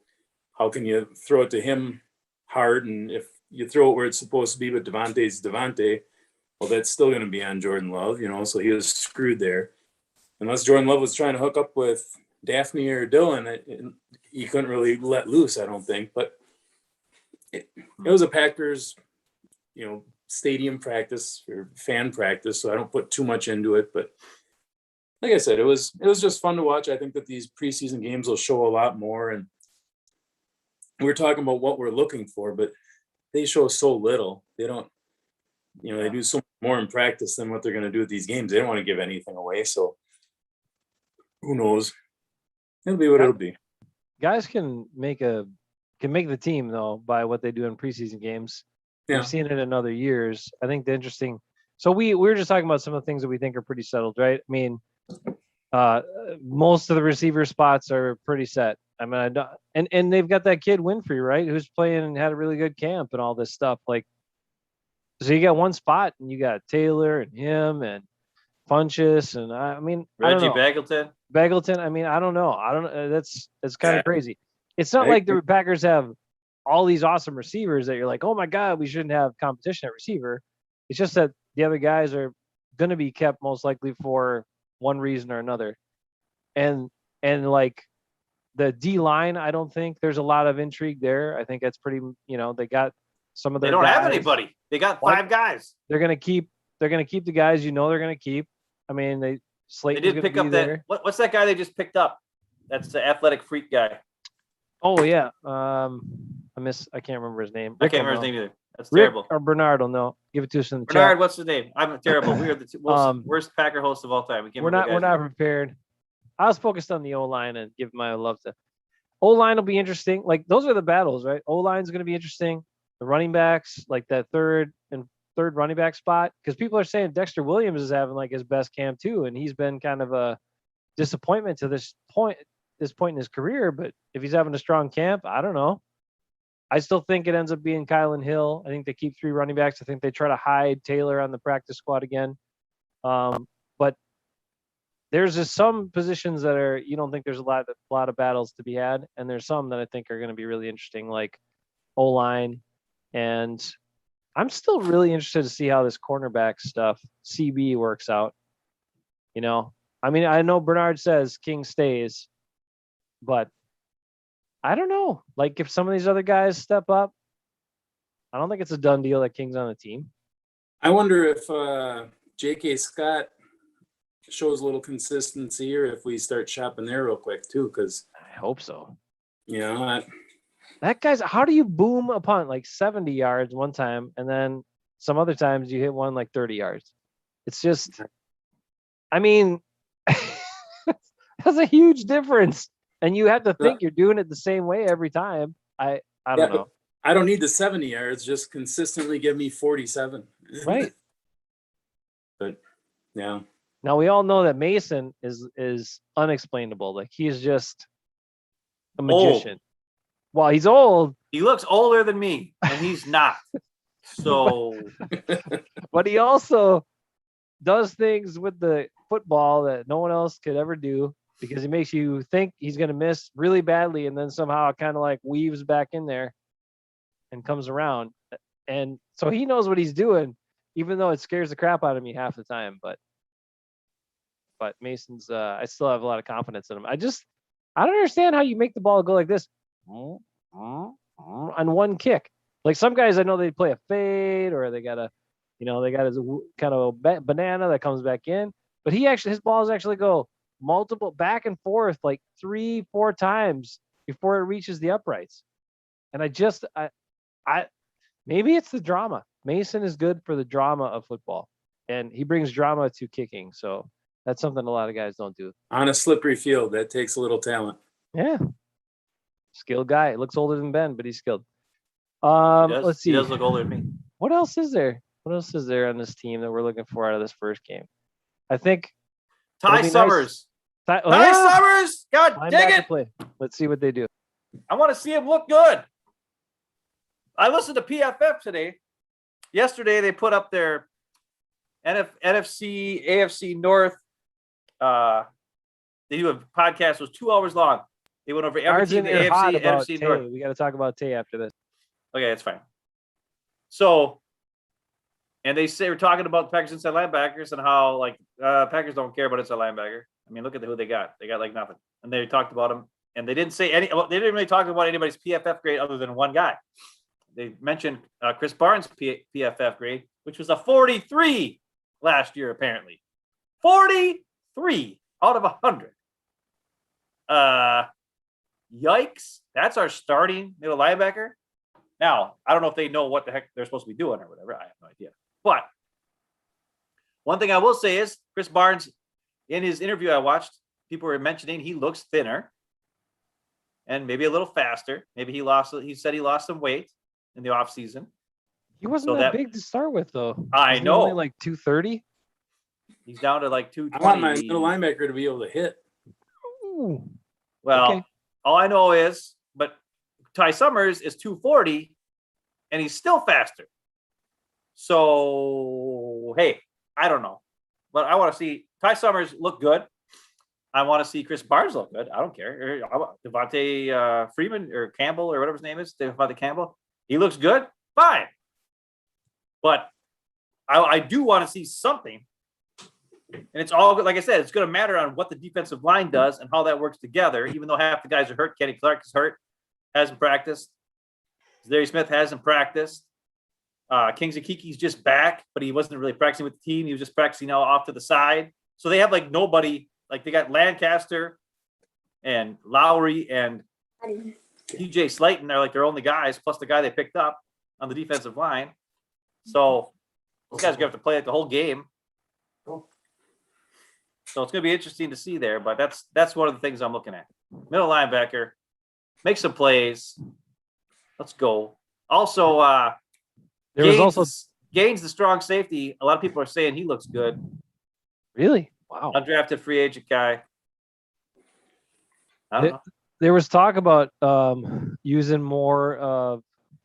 how can you throw it to him hard? And if you throw it where it's supposed to be, but Devontae's Devontae, well, that's still going to be on Jordan Love, so he was screwed there. Unless Jordan Love was trying to hook up with Daphne or Dylan, he couldn't really let loose, I don't think. But it was a Packers, stadium practice or fan practice, so I don't put too much into it. But like I said, it was just fun to watch. I think that these preseason games will show a lot more, and we're talking about what we're looking for, but they show so little. They don't, they do so much more in practice than what they're going to do at these games. They don't want to give anything away, so who knows? It'll be what it'll be. Guys can make the team, though, by what they do in preseason games. Yeah. We've seen it in other years. I think the interesting. So we were just talking about some of the things that we think are pretty settled, right? I mean, most of the receiver spots are pretty set. I mean, and they've got that kid Winfrey, right, who's playing and had a really good camp and all this stuff. Like, so you got one spot, and you got Taylor and him and Funchess, and I mean, Reggie I don't know. Bagleton. I mean, I don't know. It's kind of crazy. It's not like the Packers have all these awesome receivers that you're like, oh my God, we shouldn't have competition at receiver. It's just that the other guys are going to be kept most likely for one reason or another. And like the D line, I don't think there's a lot of intrigue there. I think that's pretty, they got some of their They don't guys. have anybody. They got five guys. They're going to keep the guys, they're going to keep. I mean, they did pick up that. What's that guy they just picked up? That's the athletic freak guy. Oh yeah. I can't remember his name. I can't remember his name either. That's terrible. Or Bernard will know. Give it to us in the chat. Bernard, what's his name? I'm terrible. We are the worst Packer hosts of all time. We're not prepared. I was focused on the O-line and give my love to O-line will be interesting. Like, those are the battles, right? O-line's going to be interesting. The running backs, like that third running back spot, because people are saying Dexter Williams is having like his best camp too, and he's been kind of a disappointment to this point in his career. But if he's having a strong camp, I don't know. I still think it ends up being Kylan Hill. I think they keep 3 running backs. I think they try to hide Taylor on the practice squad again. But there's just some positions that you don't think there's a lot of battles to be had, and there's some that I think are going to be really interesting, like O-line. And I'm still really interested to see how this cornerback stuff, CB, works out. I mean, I know Bernard says King stays, but I don't know. Like, if some of these other guys step up, I don't think it's a done deal that King's on the team. I wonder if J.K. Scott shows a little consistency, or if we start shopping there real quick too, because I hope so. That guy's, how do you boom a punt like 70 yards one time, and then some other times you hit one like 30 yards? It's just, I mean, that's a huge difference. And you have to think you're doing it the same way every time. I don't know. I don't need the 70 yards. Just consistently give me 47. Right. But yeah. Now we all know that Mason is unexplainable. Like, he's just a magician. Old. Well, he's old. He looks older than me, and he's not. So, but he also does things with the football that no one else could ever do, because he makes you think he's going to miss really badly, and then somehow kind of like weaves back in there. and comes around. And so he knows what he's doing, even though it scares the crap out of me half the time. But Mason's, I still have a lot of confidence in him. I don't understand how you make the ball go like this on one kick. Like some guys, I know they play a fade or they got his kind of a banana that comes back in. But his balls actually go multiple back and forth like 3-4 times before it reaches the uprights. And I maybe it's the drama. Mason is good for the drama of football, and he brings drama to kicking. So that's something a lot of guys don't do. On a slippery field, that takes a little talent. Yeah. Skilled guy. Looks older than Ben, but he's skilled. Let's see. He does look older than me. What else is there? What else is there on this team that we're looking for out of this first game? I think Ty Summers. Nice. Ty Summers. God dig it. Play. Let's see what they do. I want to see him look good. I listened to PFF today. Yesterday, they put up their NFC, AFC North. They do a podcast. It was 2 hours long. They went over every team in the AFC, NFC North. We got to talk about Tay after this. Okay, that's fine. So, and we're talking about Packers inside linebackers and how Packers don't care about inside linebacker. I mean, look at who they got. They got like nothing. And they talked about him. And they didn't say they didn't really talk about anybody's PFF grade other than one guy. They mentioned Chris Barnes' PFF grade, which was a 43 last year, apparently. 43 out of 100. Yikes. That's our starting middle linebacker. Now, I don't know if they know what the heck they're supposed to be doing or whatever. I have no idea. But one thing I will say is Chris Barnes, in his interview I watched, people were mentioning he looks thinner and maybe a little faster. Maybe he said he lost some weight in the offseason. He wasn't that big to start with, though. I know. Only like 230. He's down to like 220. I want my middle linebacker to be able to hit. Ooh. Well, okay. All I know is, but Ty Summers is 240, and he's still faster. So, hey, I don't know. But I want to see Ty Summers look good. I want to see Chris Barnes look good. I don't care. Devontae Freeman or Campbell or whatever his name is, Devontae Campbell. He looks good. Fine. But I do want to see something. And it's all good. Like I said, it's going to matter on what the defensive line does and how that works together, even though half the guys are hurt. Kenny Clark is hurt, hasn't practiced. Darius Smith hasn't practiced. Kingsley Kiki's just back, but he wasn't really practicing with the team. He was just practicing now off to the side. So they have like nobody. Like they got Lancaster and Lowry and TJ Slayton. They're like their only guys, plus the guy they picked up on the defensive line. So those guys are going to have to play it the whole game. So it's going to be interesting to see there. But that's one of the things I'm looking at. Middle linebacker, make some plays. Let's go. Also, Gaines, the strong safety. A lot of people are saying he looks good. Really? Wow. Undrafted free agent guy. I don't know. There was talk about using more of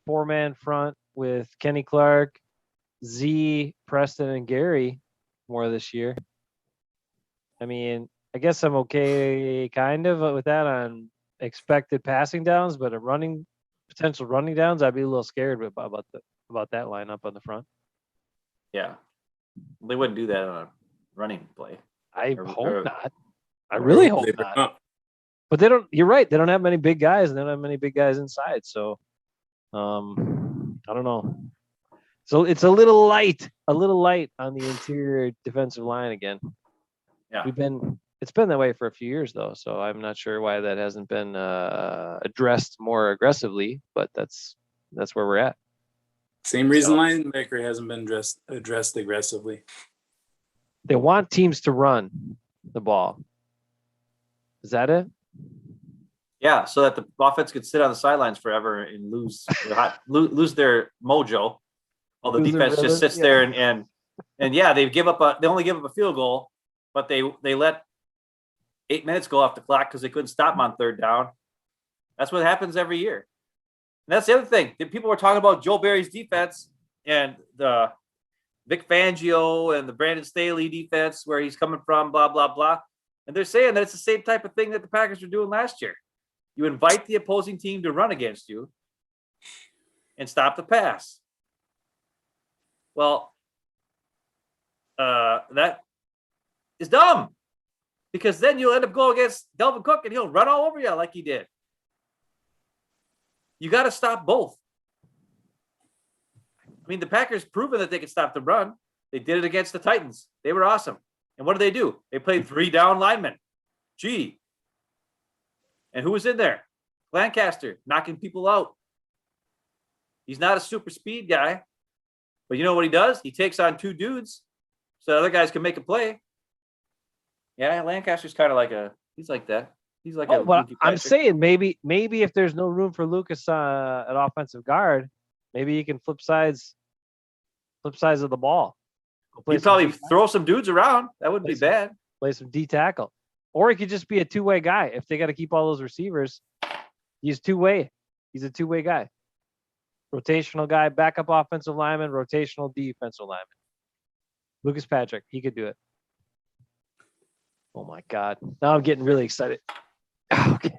4-man front with Kenny Clark, Z, Preston, and Gary more this year. I mean, I guess I'm okay kind of with that on expected passing downs, but potential running downs, I'd be a little scared about that lineup on the front. Yeah. They wouldn't do that on a running play. I hope not. I really hope not. But they don't. You're right. They don't have many big guys, and they don't have many big guys inside. So, I don't know. So it's a little light on the interior defensive line again. Yeah, it's been that way for a few years though. So I'm not sure why that hasn't been addressed more aggressively. But that's where we're at. Same reason linebacker hasn't been addressed aggressively. They want teams to run the ball. Is that it? Yeah, so that the offense could sit on the sidelines forever and lose their mojo, while the defense just sits there and yeah, they only give up a field goal, but they let 8 minutes go off the clock because they couldn't stop them on third down. That's what happens every year. And that's the other thing. People were talking about Joe Barry's defense and the Vic Fangio and the Brandon Staley defense, where he's coming from, blah, blah, blah. And they're saying that it's the same type of thing that the Packers were doing last year. You invite the opposing team to run against you, and stop the pass. Well, that is dumb because then you'll end up going against Delvin Cook and he'll run all over you like he did. You got to stop both. I mean, the Packers proven that they could stop the run. They did it against the Titans. They were awesome. And what did they do? They played 3 down linemen. Gee. And who was in there? Lancaster, knocking people out. He's not a super speed guy. But you know what he does? He takes on 2 dudes so the other guys can make a play. Yeah, Lancaster's kind of like he's like that. He's like but I'm saying maybe if there's no room for Lucas at offensive guard, maybe he can flip sides of the ball. He'd probably throw some dudes around. That wouldn't be bad. Play some D tackle. Or he could just be a 2-way guy. If they got to keep all those receivers, he's 2-way. He's a 2-way guy. Rotational guy, backup offensive lineman, rotational defensive lineman. Lucas Patrick, he could do it. Oh my God. Now I'm getting really excited. Okay.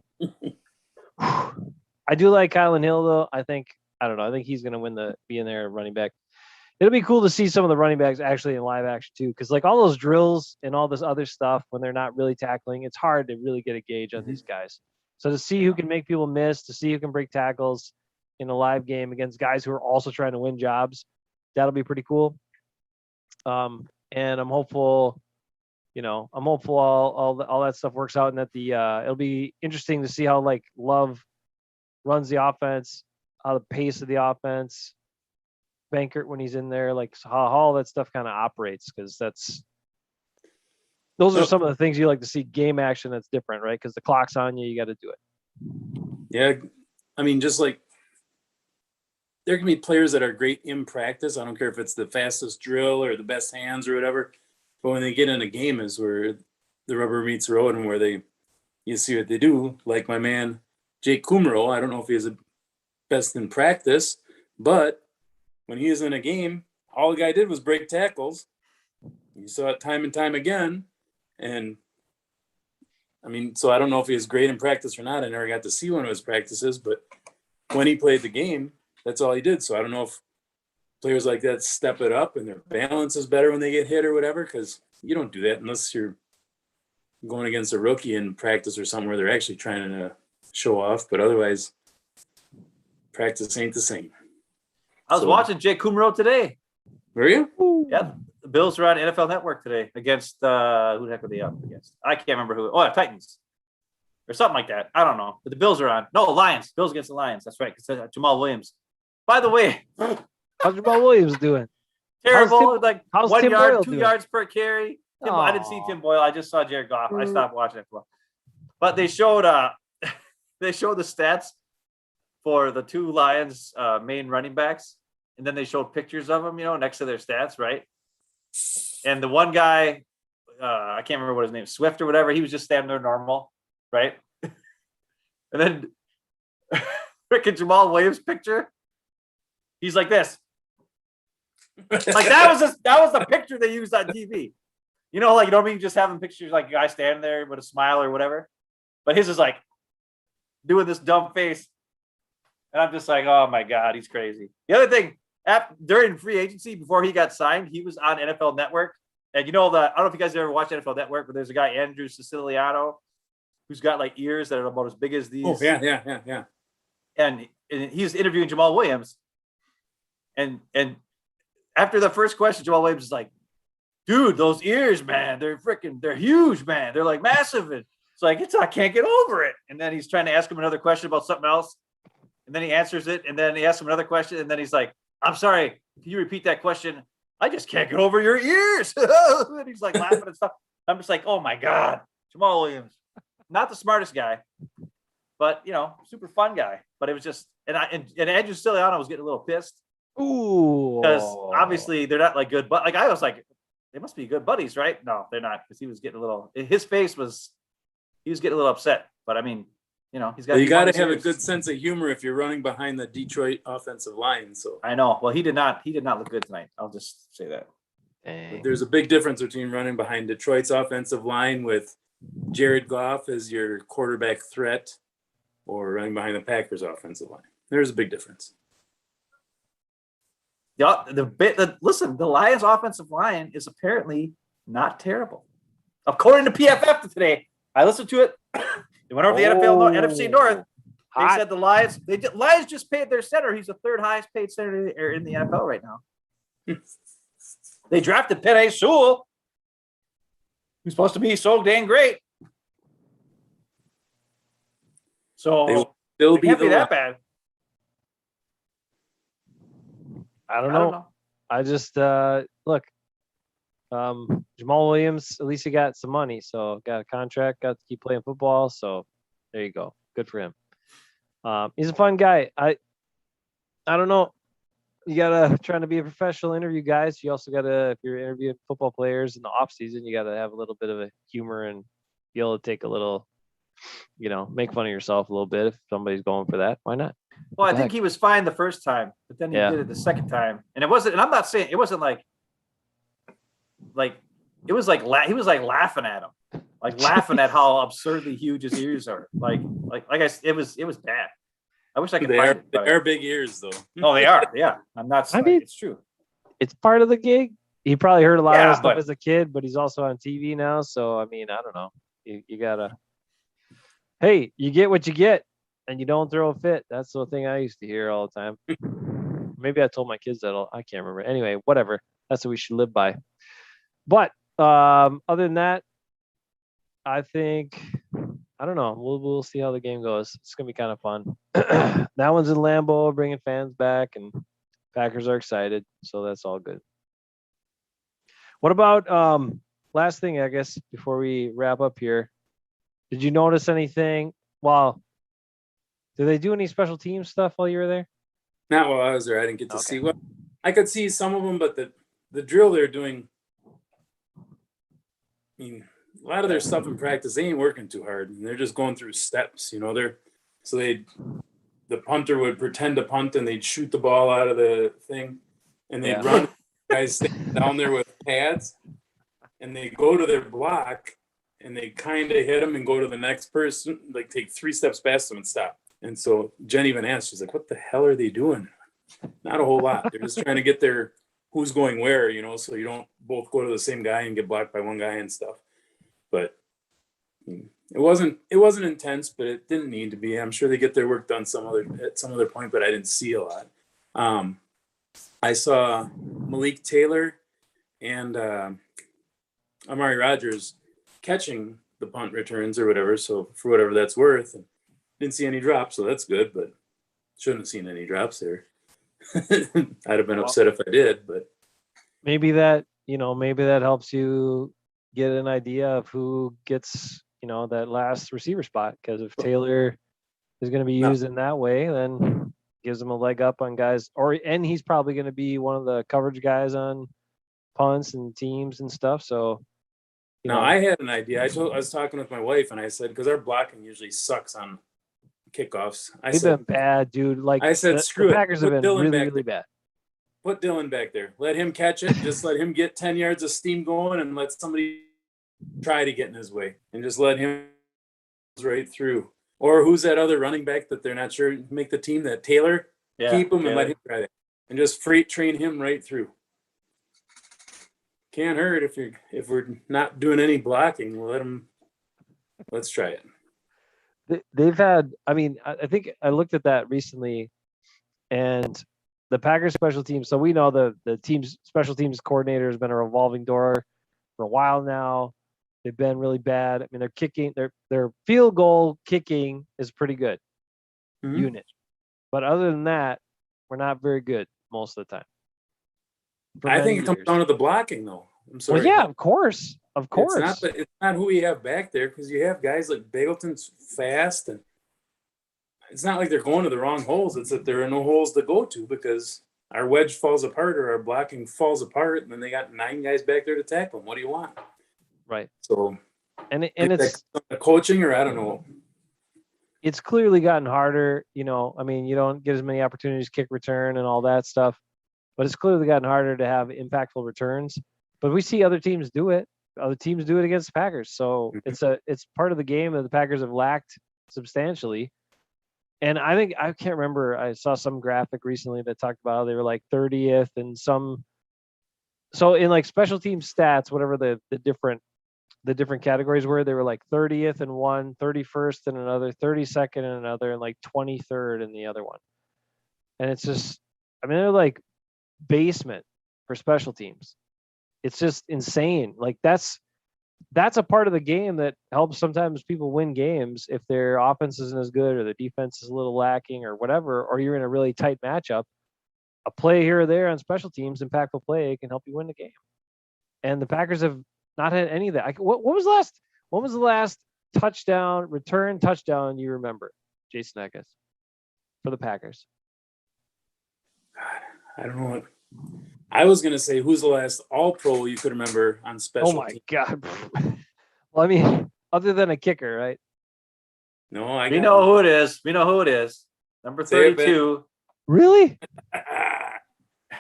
I do like Kylan Hill though. I think he's going to be in there running back. It'll be cool to see some of the running backs actually in live action too. Cause like all those drills and all this other stuff when they're not really tackling, it's hard to really get a gauge on these guys. So to see who can make people miss, to see who can break tackles in a live game against guys who are also trying to win jobs, that'll be pretty cool. And I'm hopeful, all that stuff works out and that it'll be interesting to see how like Love runs the offense, how the pace of the offense, Bankert when he's in there, like how all that stuff kind of operates, because those are some of the things you like to see game action that's different, right? Because the clock's on you, you got to do it. Yeah, I mean, just like there can be players that are great in practice. I don't care if it's the fastest drill or the best hands or whatever, but when they get in a game is where the rubber meets the road and where you see what they do. Like my man Jake Kumro, I don't know if he's the best in practice, but when he was in a game, all the guy did was break tackles. You saw it time and time again. And I mean, so I don't know if he was great in practice or not. I never got to see one of his practices, but when he played the game, that's all he did. So I don't know if players like that step it up and their balance is better when they get hit or whatever, because you don't do that unless you're going against a rookie in practice or something where they're actually trying to show off. But otherwise, practice ain't the same. I was watching Jake Kumro today. Were you? Yeah. The Bills were on NFL Network today against who the heck were they up against? I can't remember who. Oh, Titans. Or something like that. I don't know. But the Bills are on. No, Lions. Bills against the Lions. That's right. Because Jamal Williams. By the way. How's Jamal Williams doing? Terrible. How's 1 yard, Boyle 2 doing? yards per carry. I didn't see Tim Boyle. I just saw Jared Goff. I stopped watching it. But they showed the stats for the 2 Lions main running backs. And then they showed pictures of them, next to their stats, right? And the one guy, I can't remember what his name is, Swift or whatever, he was just standing there normal, right? And then freaking Jamal Williams picture, he's like this. Like that was the picture they used on TV. You know what I mean? Just having pictures like a guy standing there with a smile or whatever. But his is like doing this dumb face. And I'm just like, oh my God, he's crazy. The other thing, during free agency, before he got signed, he was on NFL Network. And I don't know if you guys ever watched NFL Network, but there's a guy, Andrew Siciliano, who's got like ears that are about as big as these. Oh, yeah. And he's interviewing Jamal Williams. And after the first question, Jamal Williams is like, dude, those ears, man, they're huge, man. They're like massive. And it's like, I can't get over it. And then he's trying to ask him another question about something else. And then he answers it. And then he asks him another question. And then he's like, I'm sorry, can you repeat that question? I just can't get over your ears. And he's like laughing and stuff. I'm just like, oh my God, Jamal Williams. Not the smartest guy, but super fun guy. But it was just, and Andrew Siciliano was getting a little pissed. Ooh. Because obviously they're not like good, but like I was like, they must be good buddies, right? No, they're not, because he was getting he was getting a little upset. But I mean, he's got. You got to have a good sense of humor if you're running behind the Detroit offensive line. So I know. Well, he did not look good tonight. I'll just say that. There's a big difference between running behind Detroit's offensive line with Jared Goff as your quarterback threat, or running behind the Packers offensive line. There's a big difference. Listen, the Lions' offensive line is apparently not terrible, according to PFF today. I listened to it. They went over the NFC North. They said the Lions. Lions just paid their center. He's the third highest paid center in the NFL right now. They drafted Penei Sewell, who's supposed to be so dang great. So They'll it can't be that bad. I don't know. I just look. Jamal Williams, at least he got some money, so got a contract, got to keep playing football. So there you go. Good for him. He's a fun guy. I don't know. You gotta trying to be a professional interview guys. You also gotta, if you're interviewing football players in the off season, you gotta have a little bit of a humor and be able to take a little, make fun of yourself a little bit if somebody's going for that. Why not? Well, I think he was fine the first time, but then he did it the second time, and it wasn't. And I'm not saying it wasn't like it was like he was like laughing at him, like laughing at how absurdly huge his ears are. It was bad. I wish I could. They are big ears, though. Oh, they are. Yeah, I'm not. I mean, it's true. It's part of the gig. He probably heard a lot of stuff as a kid, but he's also on TV now. So I mean, I don't know. You gotta. Hey, you get what you get, and you don't throw a fit. That's the thing I used to hear all the time. Maybe I told my kids that. I can't remember. Anyway, whatever. That's what we should live by. But other than that, I think I don't know. We'll see how the game goes. It's gonna be kind of fun. That one's in Lambeau, bringing fans back, and Packers are excited, so that's all good. What about last thing, I guess, before we wrap up here? Did you notice anything? Well, did they do any special team stuff while you were there? Not while I was there. I didn't get to see. Well, I could see some of them, but the drill they're doing. I mean, a lot of their stuff in practice, they ain't working too hard, and they're just going through steps. The punter would pretend to punt, and they'd shoot the ball out of the thing, and they'd run guys down there with pads, and they go to their block, and they kind of hit them and go to the next person, like take 3 steps past them and stop. And so Jen even asked, she's like, "What the hell are they doing?" Not a whole lot. They're just trying to get their who's going where, so you don't both go to the same guy and get blocked by one guy and stuff. But it wasn't intense, but it didn't need to be. I'm sure they get their work done at some other point, but I didn't see a lot. I saw Malik Taylor and Amari Rodgers catching the punt returns or whatever. So for whatever that's worth, and didn't see any drops, so that's good, but shouldn't have seen any drops there. I'd have been upset if I did, but maybe that helps you get an idea of who gets, that last receiver spot. Because if Taylor is going to be used in that way, then gives him a leg up on guys, and he's probably going to be one of the coverage guys on punts and teams and stuff. So, I had an idea. I was talking with my wife, and I said, because our blocking usually sucks on kickoffs. They've been bad, dude. Like I said, screw it. The Packers have been really bad. Put Dylan back there. Let him catch it. Just let him get 10 yards of steam going, and let somebody try to get in his way, and just let him right through. Or who's that other running back that they're not sure make the team? That Taylor. Yeah, keep him and let him try it, and just freight train him right through. Can't hurt if we're not doing any blocking. Let's try it. They've had, I think I looked at that recently, and the Packers special teams. So we know the team's special teams coordinator has been a revolving door for a while now. They've been really bad. I mean, they're kicking, their field goal kicking is pretty good unit, but other than that, we're not very good most of the time. I think it comes down to the blocking, though. I'm sorry. Well, yeah, of course. It's not who we have back there, because you have guys like Bagleton's fast, and it's not like they're going to the wrong holes. It's that there are no holes to go to because our wedge falls apart or our blocking falls apart, and then they got 9 guys back there to tackle them. What do you want? Right. So, and it's coaching, or I don't know. It's clearly gotten harder. You don't get as many opportunities, kick return and all that stuff, but it's clearly gotten harder to have impactful returns. But we see other teams do it. Other teams do it against the Packers. So it's part of the game that the Packers have lacked substantially. And I think I can't remember. I saw some graphic recently that talked about how they were like 30th and some. So in like special team stats, whatever the different categories were, they were like 30th in one, 31st in another, 32nd in another, and like 23rd in the other one. And it's just, I mean, they're like basement for special teams. It's just insane. Like that's a part of the game that helps sometimes people win games if their offense isn't as good or their defense is a little lacking or whatever, or you're in a really tight matchup. A play here or there on special teams, impactful play, can help you win the game. And the Packers have not had any of that. What was last? When was the last return touchdown you remember, Jason Eckes, for the Packers? I don't know what. I was gonna say, who's the last All-Pro you could remember on special? Oh my God! Well, I mean, other than a kicker, right? No, We know who it is. We know who it is. Number 32. Really?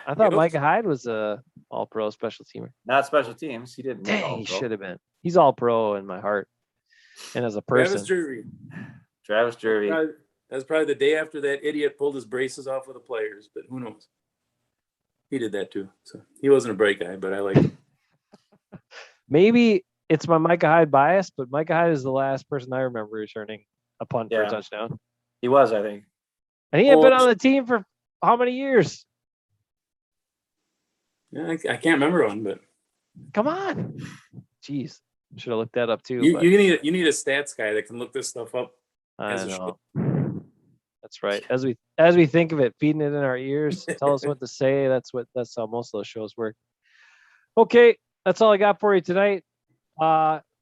I thought Micah Hyde was a All-Pro special temer. Not special teams. He didn't. Dang, he should have been. He's All-Pro in my heart and as a person. Travis Jervey. That's probably the day after that idiot pulled his braces off with the players, but who knows? He did that too. So he wasn't a break guy, but I liked him. Maybe it's my Micah Hyde bias, but Micah Hyde is the last person I remember returning a punt for a touchdown. He was, I think. And he had been on the team for how many years? Yeah, I can't remember one, but come on. Jeez. Should have looked that up too. You need a stats guy that can look this stuff up. I know. That's right. As we think of it, feeding it in our ears, tell us what to say. That's how most of those shows work. Okay, that's all I got for you tonight.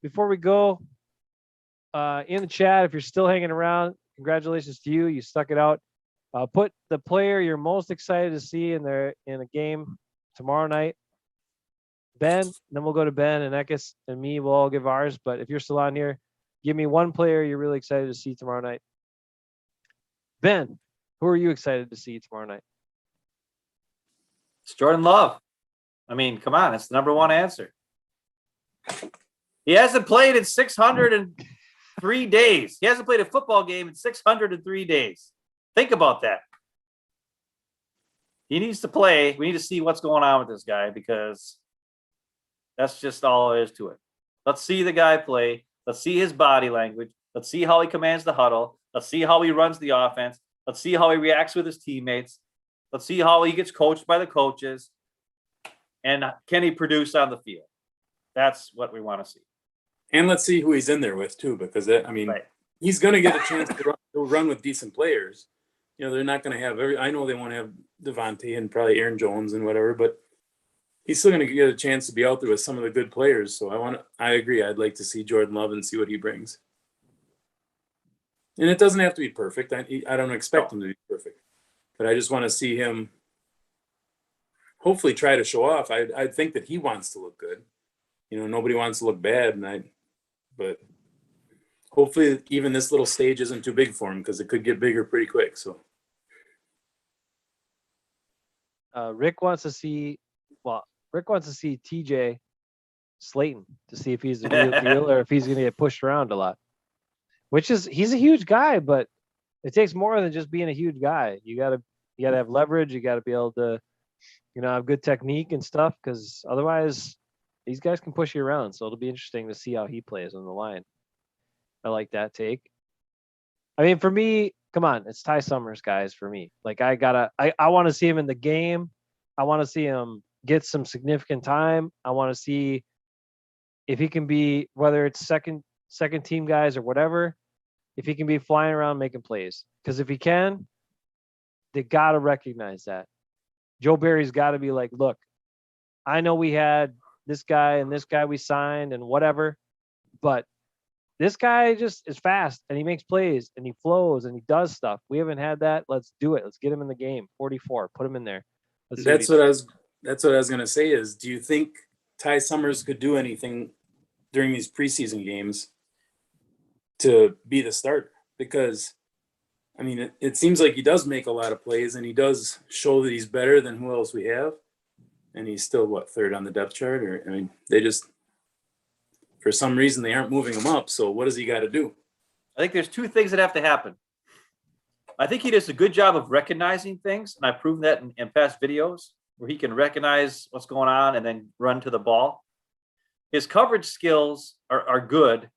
Before we go, in the chat, if you're still hanging around, congratulations to you. You stuck it out. Put the player you're most excited to see in a game tomorrow night. Ben, then we'll go to Ben and Eckes and me. We'll all give ours. But if you're still on here, give me one player you're really excited to see tomorrow night. Ben, who are you excited to see tomorrow night? It's Jordan Love. I mean, come on. It's the number one answer. He hasn't played in 603 days. He hasn't played a football game in 603 days. Think about that. He needs to play. We need to see what's going on with this guy because that's just all there is to it. Let's see the guy play. Let's see his body language. Let's see how he commands the huddle. Let's see how he runs the offense. Let's see how he reacts with his teammates. Let's see how he gets coached by the coaches. And can he produce on the field? That's what we want to see. And let's see who he's in there with too, because he's going to get a chance to run with decent players. You know, they're not going to have I know they want to have Devontae and probably Aaron Jones and whatever, but he's still going to get a chance to be out there with some of the good players. So I agree. I'd like to see Jordan Love and see what he brings. And it doesn't have to be perfect. I don't expect him to be perfect, but I just want to see him hopefully try to show off. I think that he wants to look good. You know, nobody wants to look bad, but hopefully even this little stage isn't too big for him because it could get bigger pretty quick. So Rick wants to see TJ Slayton to see if he's the real deal or if he's going to get pushed around a lot. He's a huge guy, but it takes more than just being a huge guy. You gotta have leverage. You gotta be able to, have good technique and stuff. Because otherwise, these guys can push you around. So it'll be interesting to see how he plays on the line. I like that take. I mean, for me, come on, it's Ty Summers, guys. For me, like I want to see him in the game. I want to see him get some significant time. I want to see if he can be, whether it's second team guys or whatever, if he can be flying around making plays. Because if he can, they got to recognize that. Joe Barry's got to be like, look, I know we had this guy and this guy we signed and whatever, but this guy just is fast and he makes plays and he flows and he does stuff. We haven't had that. Let's do it. Let's get him in the game. 44, put him in there. That's what I was going to say is, do you think Ty Summers could do anything during these preseason games to be the starter? Because, I mean, it seems like he does make a lot of plays and he does show that he's better than who else we have. And he's still, third on the depth chart? Or, I mean, they just, for some reason, they aren't moving him up. So what does he got to do? I think there's two things that have to happen. I think he does a good job of recognizing things, and I've proven that in past videos where he can recognize what's going on and then run to the ball. His coverage skills are good,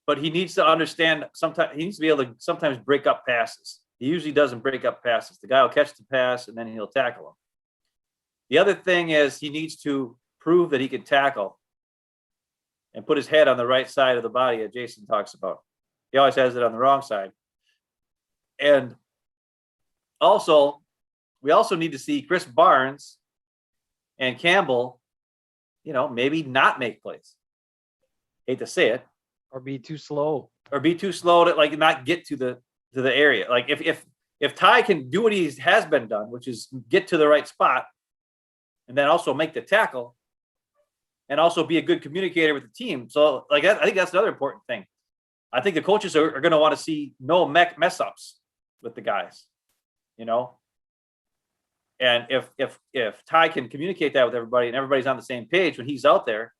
but he needs to understand sometimes he needs to be able to sometimes break up passes. He usually doesn't break up passes. The guy will catch the pass and then he'll tackle him. The other thing is he needs to prove that he can tackle and put his head on the right side of the body that Jason talks about. He always has it on the wrong side. And also, we also need to see Chris Barnes and Campbell, maybe not make plays. Hate to say it. Or be too slow. Or be too slow to not get to the area. Like if Ty can do what he has been done, which is get to the right spot and then also make the tackle and also be a good communicator with the team. So I think that's another important thing. I think the coaches are going to want to see no mess ups with the guys, and if Ty can communicate that with everybody and everybody's on the same page when he's out there,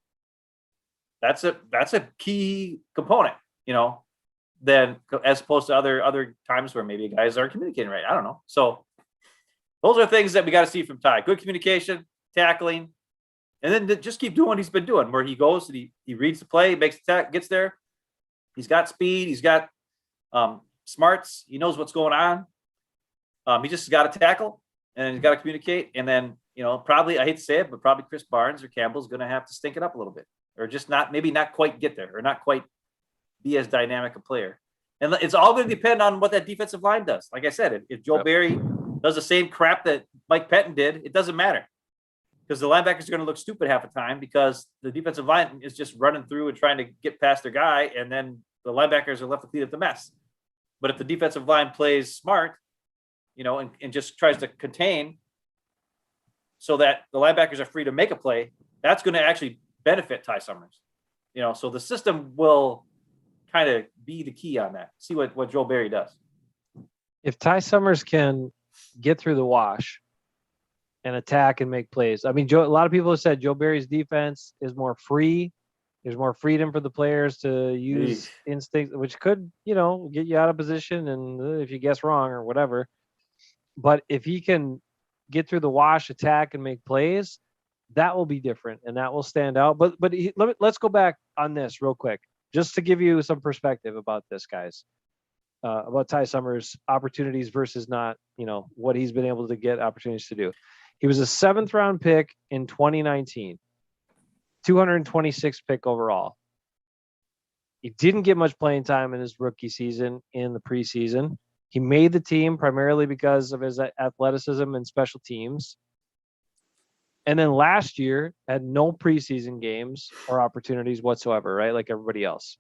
that's a key component, then as opposed to other times where maybe guys aren't communicating right. I don't know. So those are things that we got to see from Ty. Good communication, tackling, and then just keep doing what he's been doing, where he goes and he reads the play, makes the tackle, gets there. He's got speed. He's got smarts. He knows what's going on. He just got to tackle and he's got to communicate. And then, probably, I hate to say it, but probably Chris Barnes or Campbell's going to have to stink it up a little bit, or just not quite get there, or not quite be as dynamic a player. And it's all going to depend on what that defensive line does. Like I said, if Joe Barry does the same crap that Mike Pettin did, it doesn't matter, because the linebackers are going to look stupid half the time because the defensive line is just running through and trying to get past their guy, and then the linebackers are left to clean up the mess. But if the defensive line plays smart, and just tries to contain so that the linebackers are free to make a play, that's going to actually benefit Ty Summers. So the system will kind of be the key on that. See what Joe Barry does. If Ty Summers can get through the wash and attack and make plays. I mean, a lot of people have said Joe Barry's defense is more free. There's more freedom for the players to use instinct, which could, get you out of position and if you guess wrong or whatever. But if he can get through the wash, attack, and make plays, that will be different and that will stand out. But let's go back on this real quick, just to give you some perspective about this, guys, about Ty Summers' opportunities versus not, what he's been able to get opportunities to do. He was a 7th round pick in 2019. 226th pick overall. He didn't get much playing time in his rookie season in the preseason. He made the team primarily because of his athleticism and special teams. And then last year had no preseason games or opportunities whatsoever, right? Like everybody else.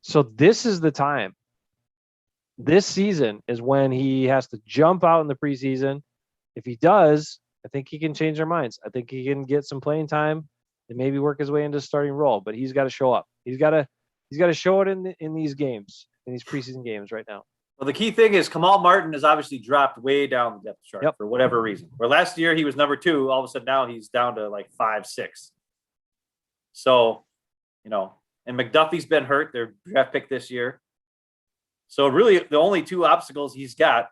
So this is the time. This season is when he has to jump out in the preseason. If he does, I think he can change their minds. I think he can get some playing time and maybe work his way into starting role, but he's got to show up. He's got to show it in these games, in these preseason games right now. Well, the key thing is Kamal Martin has obviously dropped way down the depth chart for whatever reason. Where last year he was number 2, all of a sudden now he's down to like 5, 6. So, and McDuffie's been hurt, their draft pick this year. So really the only 2 obstacles he's got,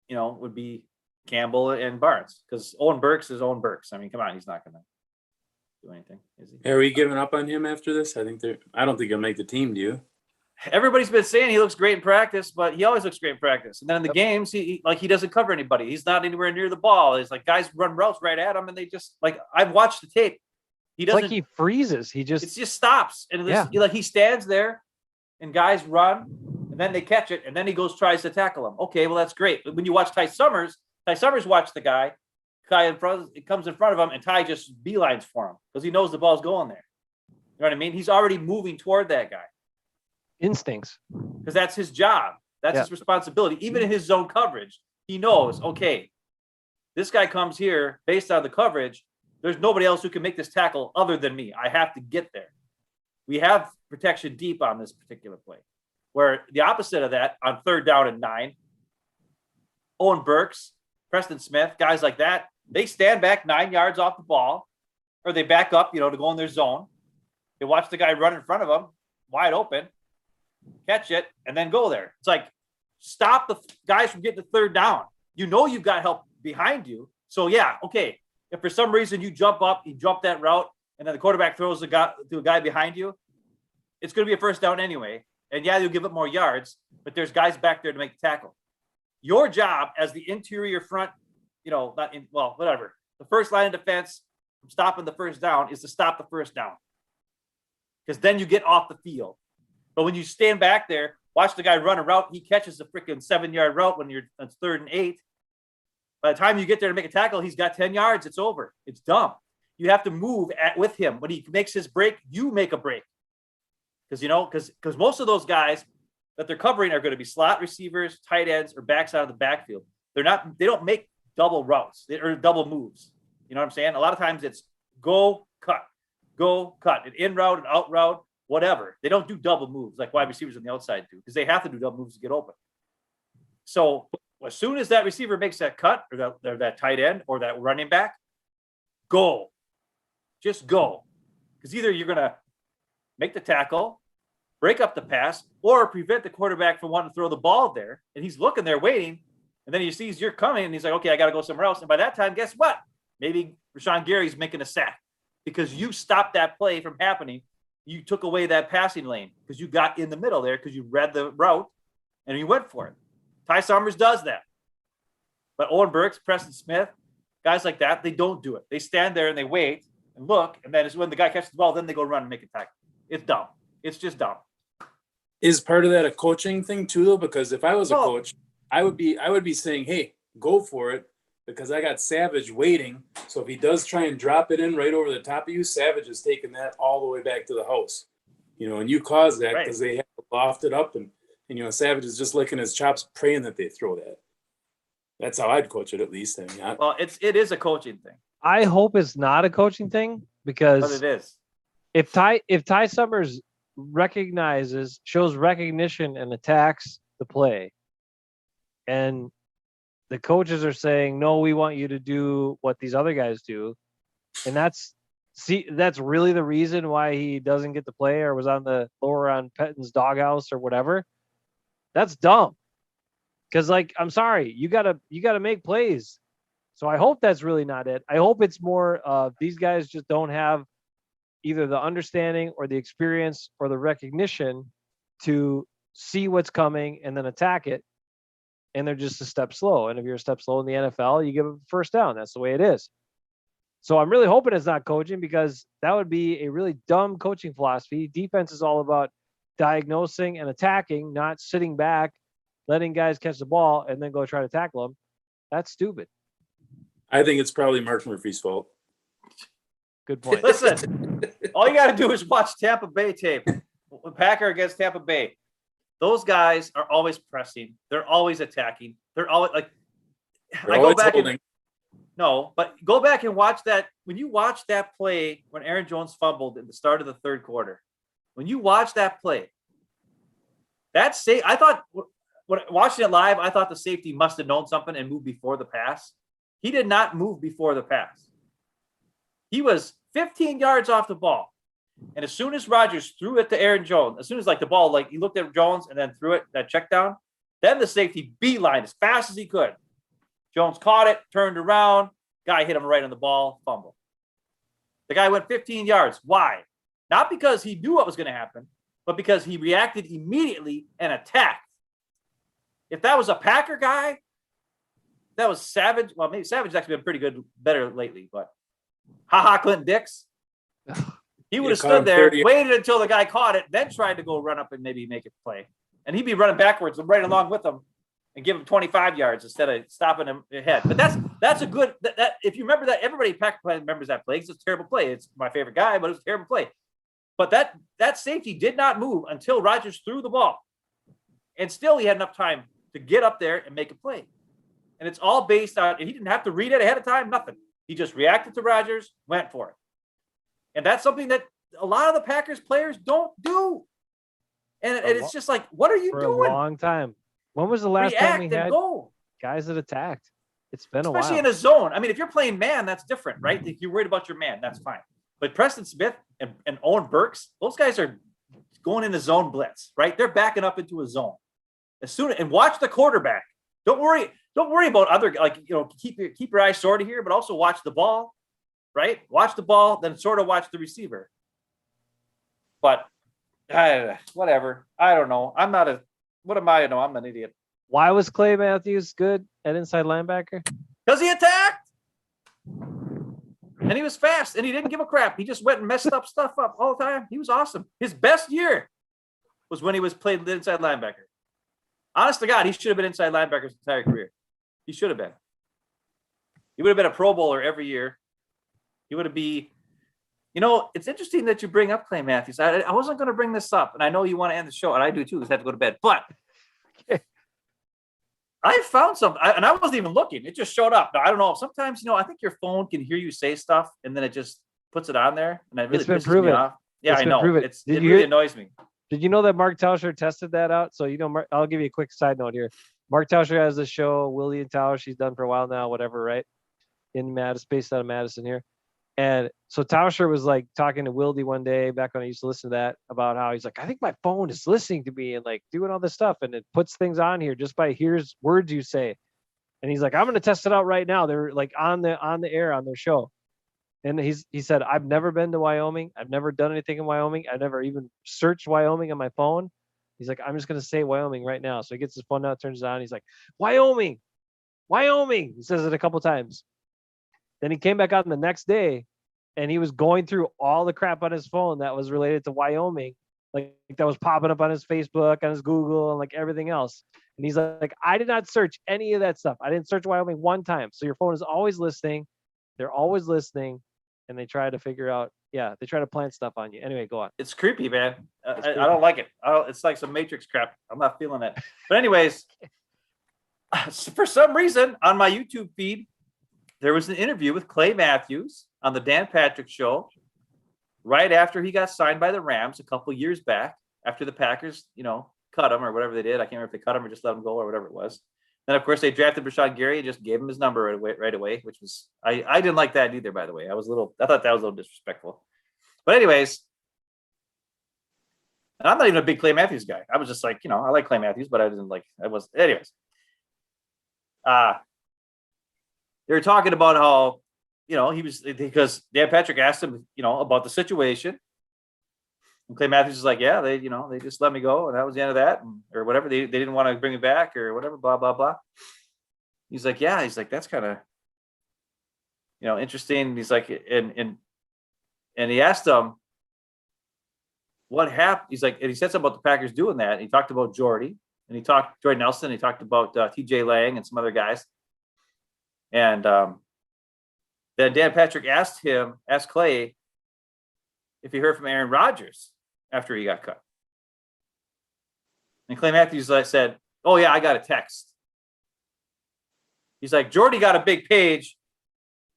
would be Campbell and Barnes, because Owen Burks is Owen Burks. I mean, come on, he's not going to do anything, is he? Are we giving up on him after this? I don't think he'll make the team, do you? Everybody's been saying he looks great in practice, but he always looks great in practice. And then in the games, he doesn't cover anybody. He's not anywhere near the ball. It's like guys run routes right at him, and they just I've watched the tape. He doesn't. It's like he freezes. It just stops, and he stands there, and guys run, and then they catch it, and then he tries to tackle him. Okay, well that's great. But when you watch Ty Summers watched the guy in front. It comes in front of him, and Ty just beelines for him because he knows the ball's going there. You know what I mean? He's already moving toward that guy. Instincts, because that's his job. That's his responsibility. Even in his zone coverage, he knows, okay, this guy comes here based on the coverage. There's nobody else who can make this tackle other than me. I have to get there. We have protection deep on this particular play. Where the opposite of that, on 3rd down and 9, Owen Burks, Preston Smith, guys like that, they stand back 9 yards off the ball, or they back up, to go in their zone. They watch the guy run in front of them, wide open, catch it, and then go there. It's like stop the guys from getting the third down. You know you've got help behind you. So yeah, okay. If for some reason you jump that route, and then the quarterback throws the guy to a guy behind you, it's going to be a first down anyway. And yeah, you'll give up more yards, but there's guys back there to make the tackle. Your job as the interior front, whatever. The first line of defense from stopping the first down is to stop the first down. Because then you get off the field. But when you stand back there, watch the guy run a route, he catches a freaking 7-yard route when it's 3rd and 8. By the time you get there to make a tackle, he's got 10 yards. It's over. It's dumb. You have to move with him. When he makes his break, you make a break. Because most of those guys that they're covering are going to be slot receivers, tight ends, or backs out of the backfield. They don't make double routes or double moves. You know what I'm saying? A lot of times it's go, cut, an in route, an out route, whatever. They don't do double moves like wide receivers on the outside do, because they have to do double moves to get open. So as soon as that receiver makes that cut or that tight end or that running back, go. Just go. Because either you're going to make the tackle, break up the pass, or prevent the quarterback from wanting to throw the ball there. And he's looking there waiting. And then he sees you're coming and he's like, okay, I got to go somewhere else. And by that time, guess what? Maybe Rashawn Gary's making a sack because you stopped that play from happening. You took away that passing lane because you got in the middle there because you read the route and you went for it. Ty Summers does that. But Owen Burks, Preston Smith, guys like that, they don't do it. They stand there and they wait and look. And then it's when the guy catches the ball, then they go run and make a tackle. It's dumb. It's just dumb. Is part of that a coaching thing too, though? Because if I was a coach, I would be saying, hey, go for it, because I got Savage waiting. So if he does try and drop it in right over the top of you, Savage is taking that all the way back to the house. And you cause that because they have to loft it up and Savage is just licking his chops praying that they throw that. That's how I'd coach it, at least. Well, it is a coaching thing. I hope it's not a coaching thing, because but it is. If Ty Summers shows recognition and attacks the play, and the coaches are saying, no, we want you to do what these other guys do, and that's really the reason why he doesn't get to play or was on the lower on Pettin's doghouse or whatever, that's dumb. Because, I'm sorry, you gotta make plays. So I hope that's really not it. I hope it's more these guys just don't have either the understanding or the experience or the recognition to see what's coming and then attack it. And they're just a step slow. And if you're a step slow in the NFL, you give a first down. That's the way it is. So I'm really hoping it's not coaching, because that would be a really dumb coaching philosophy. Defense is all about diagnosing and attacking, not sitting back, letting guys catch the ball and then go try to tackle them. That's stupid. I think it's probably Mark Murphy's fault. Good point. Listen, all you got to do is watch Tampa Bay tape. Packer against Tampa Bay. Those guys are always pressing. They're always attacking. They're always go back and watch that. When you watch that play when Aaron Jones fumbled at the start of the third quarter, when you watch that play, I thought when watching it live, I thought the safety must have known something and moved before the pass. He did not move before the pass. He was 15 yards off the ball. And as soon as Rodgers threw it to Aaron Jones, as soon as the ball, he looked at Jones and then threw it, that check down, then the safety beeline as fast as he could. Jones caught it, turned around, guy hit him right on the ball, fumble. The guy went 15 yards. Why? Not because he knew what was going to happen, but because he reacted immediately and attacked. If that was a Packer guy, that was Savage. Well, maybe Savage has actually been better lately, but Clinton Dix. He would have stood there, waited until the guy caught it, then tried to go run up and maybe make it play. And he'd be running backwards and right along with him and give him 25 yards instead of stopping him ahead. But that's a good that if you remember that, everybody in Packer play remembers that play. It's a terrible play. It's my favorite guy, but it was a terrible play. But that safety did not move until Rodgers threw the ball. And still he had enough time to get up there and make a play. And it's all based on, and he didn't have to read it ahead of time, nothing. He just reacted to Rodgers, went for it. And that's something that a lot of the Packers players don't do. And it's just what are you doing? For a long time. When was the last time we had guys that attacked? It's been a while. Especially in a zone. I mean, if you're playing man, that's different, right? If you're worried about your man, that's fine. But Preston Smith and Owen Burks, those guys are going into zone blitz, right? They're backing up into a zone. and watch the quarterback. Don't worry about other, like, keep your eyes sort of here, but also watch the ball, right? Watch the ball, then sort of watch the receiver. But whatever. I don't know. What am I to know? I'm an idiot. Why was Clay Matthews good at inside linebacker? Because he attacked. And he was fast, and he didn't give a crap. He just went and messed stuff up all the time. He was awesome. His best year was when he was played inside linebacker. Honest to God, he should have been inside linebacker his entire career. He should have been. He would have been a Pro Bowler every year. He would have been. It's interesting that you bring up Clay Matthews. I wasn't going to bring this up, and I know you want to end the show, and I do too, because I have to go to bed. But I found something, and I wasn't even looking. It just showed up. Now, I don't know. Sometimes, I think your phone can hear you say stuff, and then it just puts it on there, and it really pisses me off. Yeah, I know. It really annoys me. Did you know that Mark Tauscher tested that out? So, I'll give you a quick side note here. Mark Tauscher has this show, Willie and Tausch. He's done for a while now, whatever, right? In Madison, based out of Madison here. And so Tauscher was like talking to Wildy one day back when I used to listen to that, about how he's like, I think my phone is listening to me and like doing all this stuff, and it puts things on here just by here's words you say. And he's like, I'm going to test it out right now. They're like on the air on their show. And he said, I've never been to Wyoming. I've never done anything in Wyoming. I've never even searched Wyoming on my phone. He's like, I'm just going to say Wyoming right now. So he gets his phone out, turns it on. He's like, Wyoming. He says it a couple times. Then he came back on the next day, and he was going through all the crap on his phone that was related to Wyoming, like that was popping up on his Facebook, on his Google, and like everything else. And he's like, I did not search any of that stuff. I didn't search Wyoming one time. So your phone is always listening. They're always listening, and they try to figure out. Yeah, they try to plant stuff on you. Anyway, go on. It's creepy, man. I don't like it. It's like some Matrix crap. I'm not feeling it. But anyways, for some reason on my YouTube feed, there was an interview with Clay Matthews on the Dan Patrick Show right after he got signed by the Rams a couple years back, after the Packers, cut him or whatever they did. I can't remember if they cut him or just let him go or whatever it was. Then, of course, they drafted Rashawn Gary and just gave him his number right away, which was, I didn't like that either, by the way. I thought that was a little disrespectful. But anyways, and I'm not even a big Clay Matthews guy. I was just like, I like Clay Matthews, but anyways. They were talking about how, he was, because Dan Patrick asked him, about the situation. And Clay Matthews is like, yeah, they just let me go. And that was the end of that, or whatever. They didn't want to bring me back or whatever, blah, blah, blah. He's like, yeah, that's kind of, interesting. He's like, and he asked him what happened. He's like, and he said something about the Packers doing that. And he talked about Jordy, and he talked Jordy Nelson. He talked about TJ Lang and some other guys. And then Dan Patrick asked Clay if he heard from Aaron Rodgers after he got cut. And Clay Matthews said, oh, yeah, I got a text. He's like, Jordy got a big page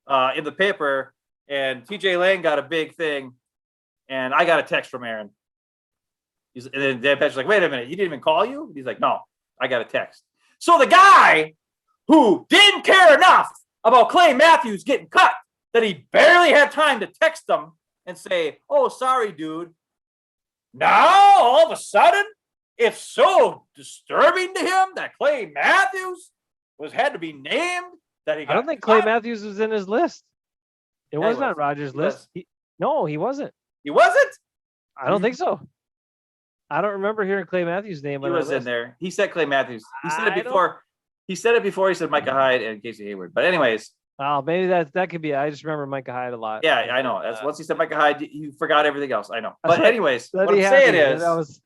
in the paper, and TJ Lang got a big thing, and I got a text from Aaron. And then Dan Patrick's like, wait a minute, he didn't even call you? He's like, no, I got a text. So the guy who didn't care enough about Clay Matthews getting cut that he barely had time to text him and say, oh, sorry, dude. Now, all of a sudden, it's so disturbing to him that Clay Matthews had to be named that he got I don't think cut. Clay Matthews was in his list. It wasn't on Rodgers' list. No, he wasn't. He wasn't? I don't think so. I don't remember hearing Clay Matthews' name. He was in there. He said Clay Matthews. He said it before. He said Micah Hyde and Casey Hayward. But anyways. Oh, maybe that could be. I just remember Micah Hyde a lot. Yeah, I know. Once he said Micah Hyde, you forgot everything else. I know. But anyways, what I'm saying is,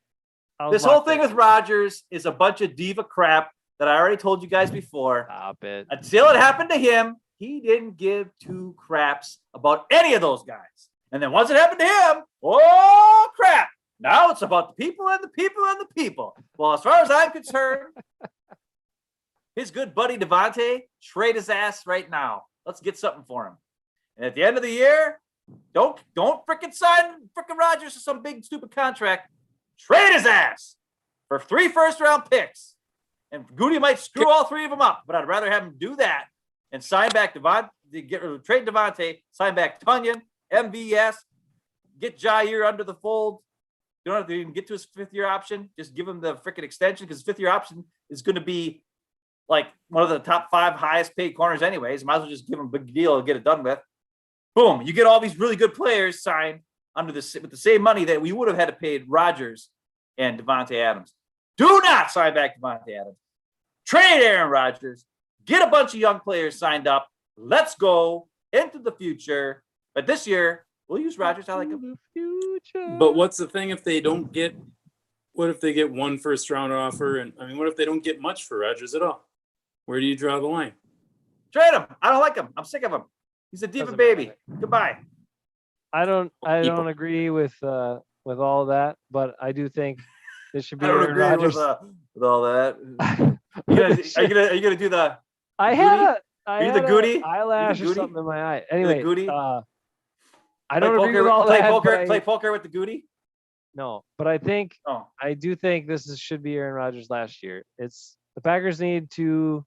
this whole thing with Rodgers is a bunch of diva crap that I already told you guys before. Stop it. Until it happened to him, he didn't give two craps about any of those guys. And then once it happened to him, oh, crap. Now it's about the people and the people and the people. Well, as far as I'm concerned, his good buddy Devontae, trade his ass right now. Let's get something for him. And at the end of the year, don't frickin' sign frickin' Rodgers to some big stupid contract. Trade his ass for 3 first-round picks. And Goody might screw all 3 of them up, but I'd rather have him do that and sign back trade Devontae, sign back Tunyon, MVS, get Jair under the fold, You don't have to even get to his 5th-year option. Just give him the freaking extension because 5th-year option is going to be like one of the top 5 highest paid corners anyways. Might as well just give him a big deal and get it done with. Boom. You get all these really good players signed under with the same money that we would have had to pay Rodgers and Devontae Adams. Do not sign back Devontae Adams. Trade Aaron Rodgers. Get a bunch of young players signed up. Let's go into the future. But this year, we'll use Rodgers. I like him. But what's the thing if they don't get? What if they get 1 first-round offer? And I mean, what if they don't get much for Rodgers at all? Where do you draw the line? Trade him. I don't like him. I'm sick of him. He's a diva baby. Goodbye. I don't agree with all of that, but I do think this should be I don't Aaron agree Rodgers. with all that. Are you gonna do the? I Goody? had the Goody? eyelash You or the Goody? something in my eye. Anyway, Goody? I don't agree with all play that. Poker, play poker with the Goody. No, but I think Oh, I do think should be Aaron Rodgers last year. It's the Packers need to.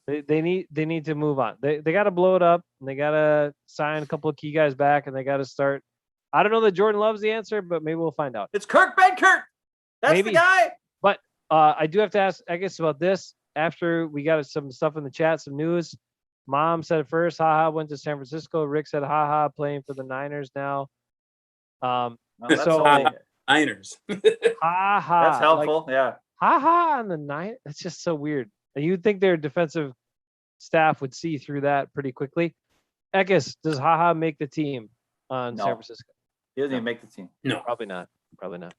They need to move on. They got to blow it up, and they got to sign a couple of key guys back, and they got to start. I don't know that Jordan Love's the answer, but maybe we'll find out. it's Kirk Benkert. That's Maybe. the guy. But I do have to ask, I guess, about this. After we got some stuff in the chat, some news. Mom said first, haha, went to San Francisco. Rick said, haha, playing for the Niners now. Well, that's So- only- Niners. Haha. that's helpful. Yeah. Haha on the Niners. It's just so weird. And you'd think their defensive staff would see through that pretty quickly. Eckes, does haha make the team on No. San Francisco? He doesn't even make the team. No, Probably not. Probably not.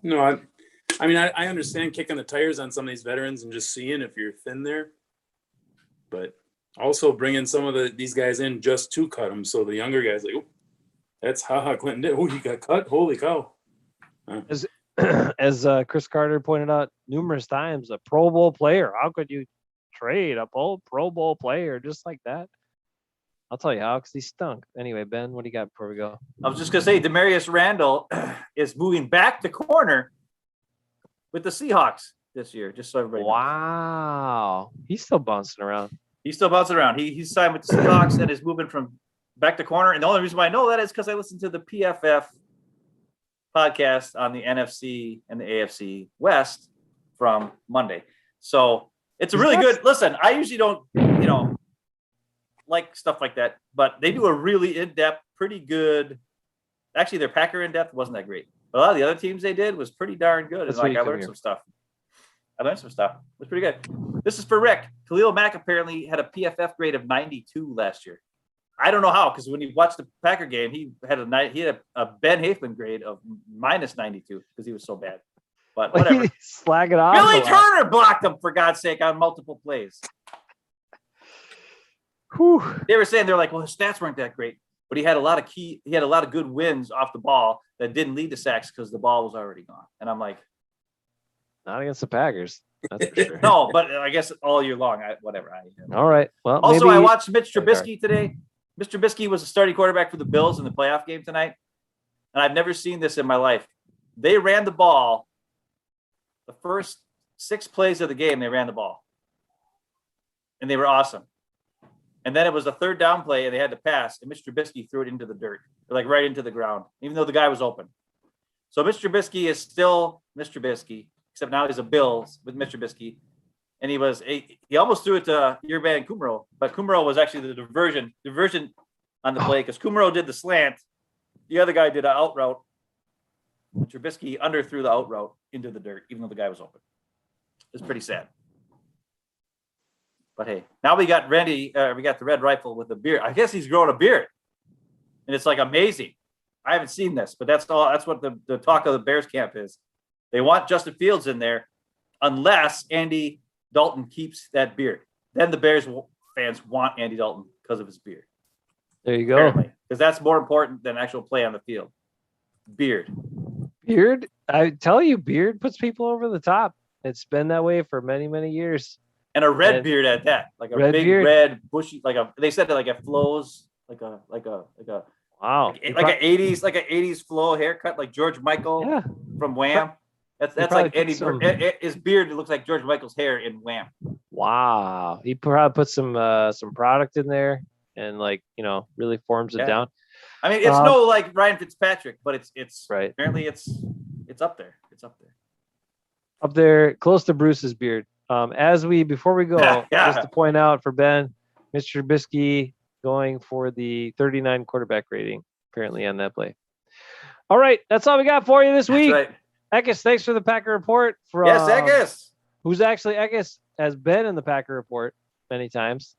no. I mean, I understand kicking the tires on some of these veterans and just seeing if you're thin there, but also bringing some of these guys in just to cut them. So the younger guys like, oh, that's haha Clinton did. Oh, he got cut. Holy cow. As Chris Carter pointed out numerous times, a Pro Bowl player. How could you trade a Pro Bowl player just like that? I'll tell you how, because he stunk. Anyway, Ben, what do you got before we go? I was just gonna say, Demarius Randall is moving back to corner with the Seahawks this year. Just so everybody knows. Wow. He's still bouncing around. He's still bouncing around. He's signed with the Seahawks and is moving from back to corner. And the only reason why I know that is because I listened to the PFF podcast on the NFC and the AFC West from Monday. So it's a really good listen. I usually don't, like stuff like that, but they do a really in-depth, pretty good. Actually, their Packer in-depth wasn't that great. But a lot of the other teams they did was pretty darn good. That's And like what I you learned come some stuff. It was pretty good. This is for Rick. Khalil Mack apparently had a PFF grade of 92 last year. I don't know how, because when he watched the Packer game, he had a Ben Hafeman grade of minus 92 because he was so bad. But whatever. Slag it off. Billy Turner blocked him, for God's sake, on multiple plays. Whew. They were saying, they're like, well, his stats weren't that great, but he had a lot of good wins off the ball that didn't lead to sacks because the ball was already gone. And I'm like, Not against the Packers. That's for sure. no, but I guess all year long, whatever. All right. Well, Also, maybe... I watched Mitch Trubisky today. Mr. Trubisky was a starting quarterback for the Bills in the playoff game tonight. And I've never seen this in my life. They ran the ball. The first 6 plays of the game, they ran the ball. And they were awesome. And then it was a 3rd down play, and they had to pass. And Mr. Trubisky threw it into the dirt, like right into the ground, even though the guy was open. So Mr. Trubisky is still Mr. Trubisky, except now he's a Bills with Mr. Trubisky. And he almost threw it to your man Kumaro, but Kumaro was actually the diversion on the play because Kumaro did the slant. The other guy did an out route. And Trubisky underthrew the out route into the dirt, even though the guy was open. It's pretty sad. But hey, now we got Randy. We got the red rifle with a beard. I guess he's growing a beard, and it's like amazing. I haven't seen this, but that's all. That's what the talk of the Bears camp is. They want Justin Fields in there, unless Andy Dalton keeps that beard. Then the Bears fans want Andy Dalton because of his beard. There you go. Because that's more important than actual play on the field. Beard. Beard. I tell you, beard puts people over the top. It's been that way for many, many years. And a red beard at that, like a red big beard. red bushy, they said that like it flows like a Wow. like an 80s flow haircut, like George Michael Yeah. from Wham. That's probably like Eddie. put some- His beard looks like George Michael's hair in Wham. Wow. He probably put some product in there and really forms it Yeah. down. I mean, it's no like Ryan Fitzpatrick, but it's right apparently it's up there. It's up there. up there, close to Bruce's beard. Before we go, Yeah. just to point out for Ben, Mr. Trubisky going for the 39 quarterback rating apparently on that play. All right, that's all we got for you this week. That's right. Eckes, thanks for the Packer Report. From, Yes, Eckes. Who's actually Eckes has been in the Packer Report many times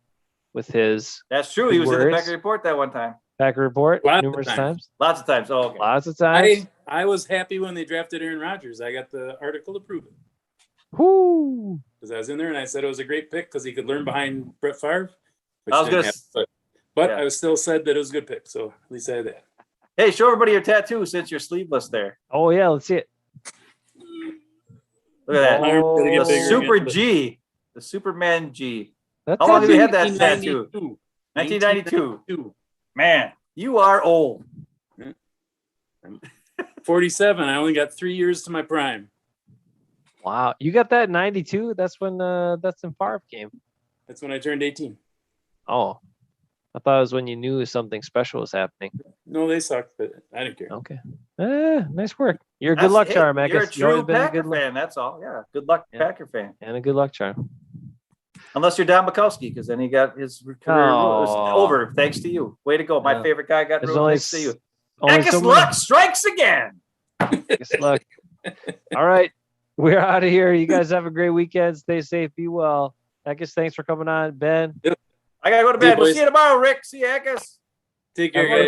with his That's true. He was in the words. Packer Report that one time. Packer Report Lots of numerous times. times. Lots of times. Oh, okay. Lots of times. I was happy when they drafted Aaron Rodgers. I got the article to prove it. Whoo. Because I was in there and I said it was a great pick because he could learn behind Brett Favre. I was gonna But yeah. I was still said that it was a good pick. So at least I had that. Hey, show everybody your tattoo since you're sleeveless there. Oh yeah, let's see it. Look at that. Oh, Gonna get The bigger Super again, but- G. The Superman G. That's How long have you had that 1992. 1992. Man, you are old. 47. I only got 3 years to my prime. Wow, you got that in '92. That's when Dustin Favre came. That's when I turned 18. Oh, I thought it was when you knew something special was happening. No, they sucked, but I didn't care. Okay, nice work. You're a good luck charm, Eckes. You're a You've true always been a Packer good luck, fan. That's all. Yeah, good luck, Yeah. Packer fan. and a good luck charm. Unless you're Don Bukowski, because then he got his career over. Thanks to you. Way to go. My Yeah. favorite guy got There's ruled only thanks to you. Only so Eckes many- luck strikes again. Eckes luck. All right, we're out of here. You guys have a great weekend. Stay safe. Be well. Eckes, thanks for coming on. Ben. I gotta go to See you, bed. We'll boys. see you tomorrow, Rick. See you, Eckes. Take care, Have a guys.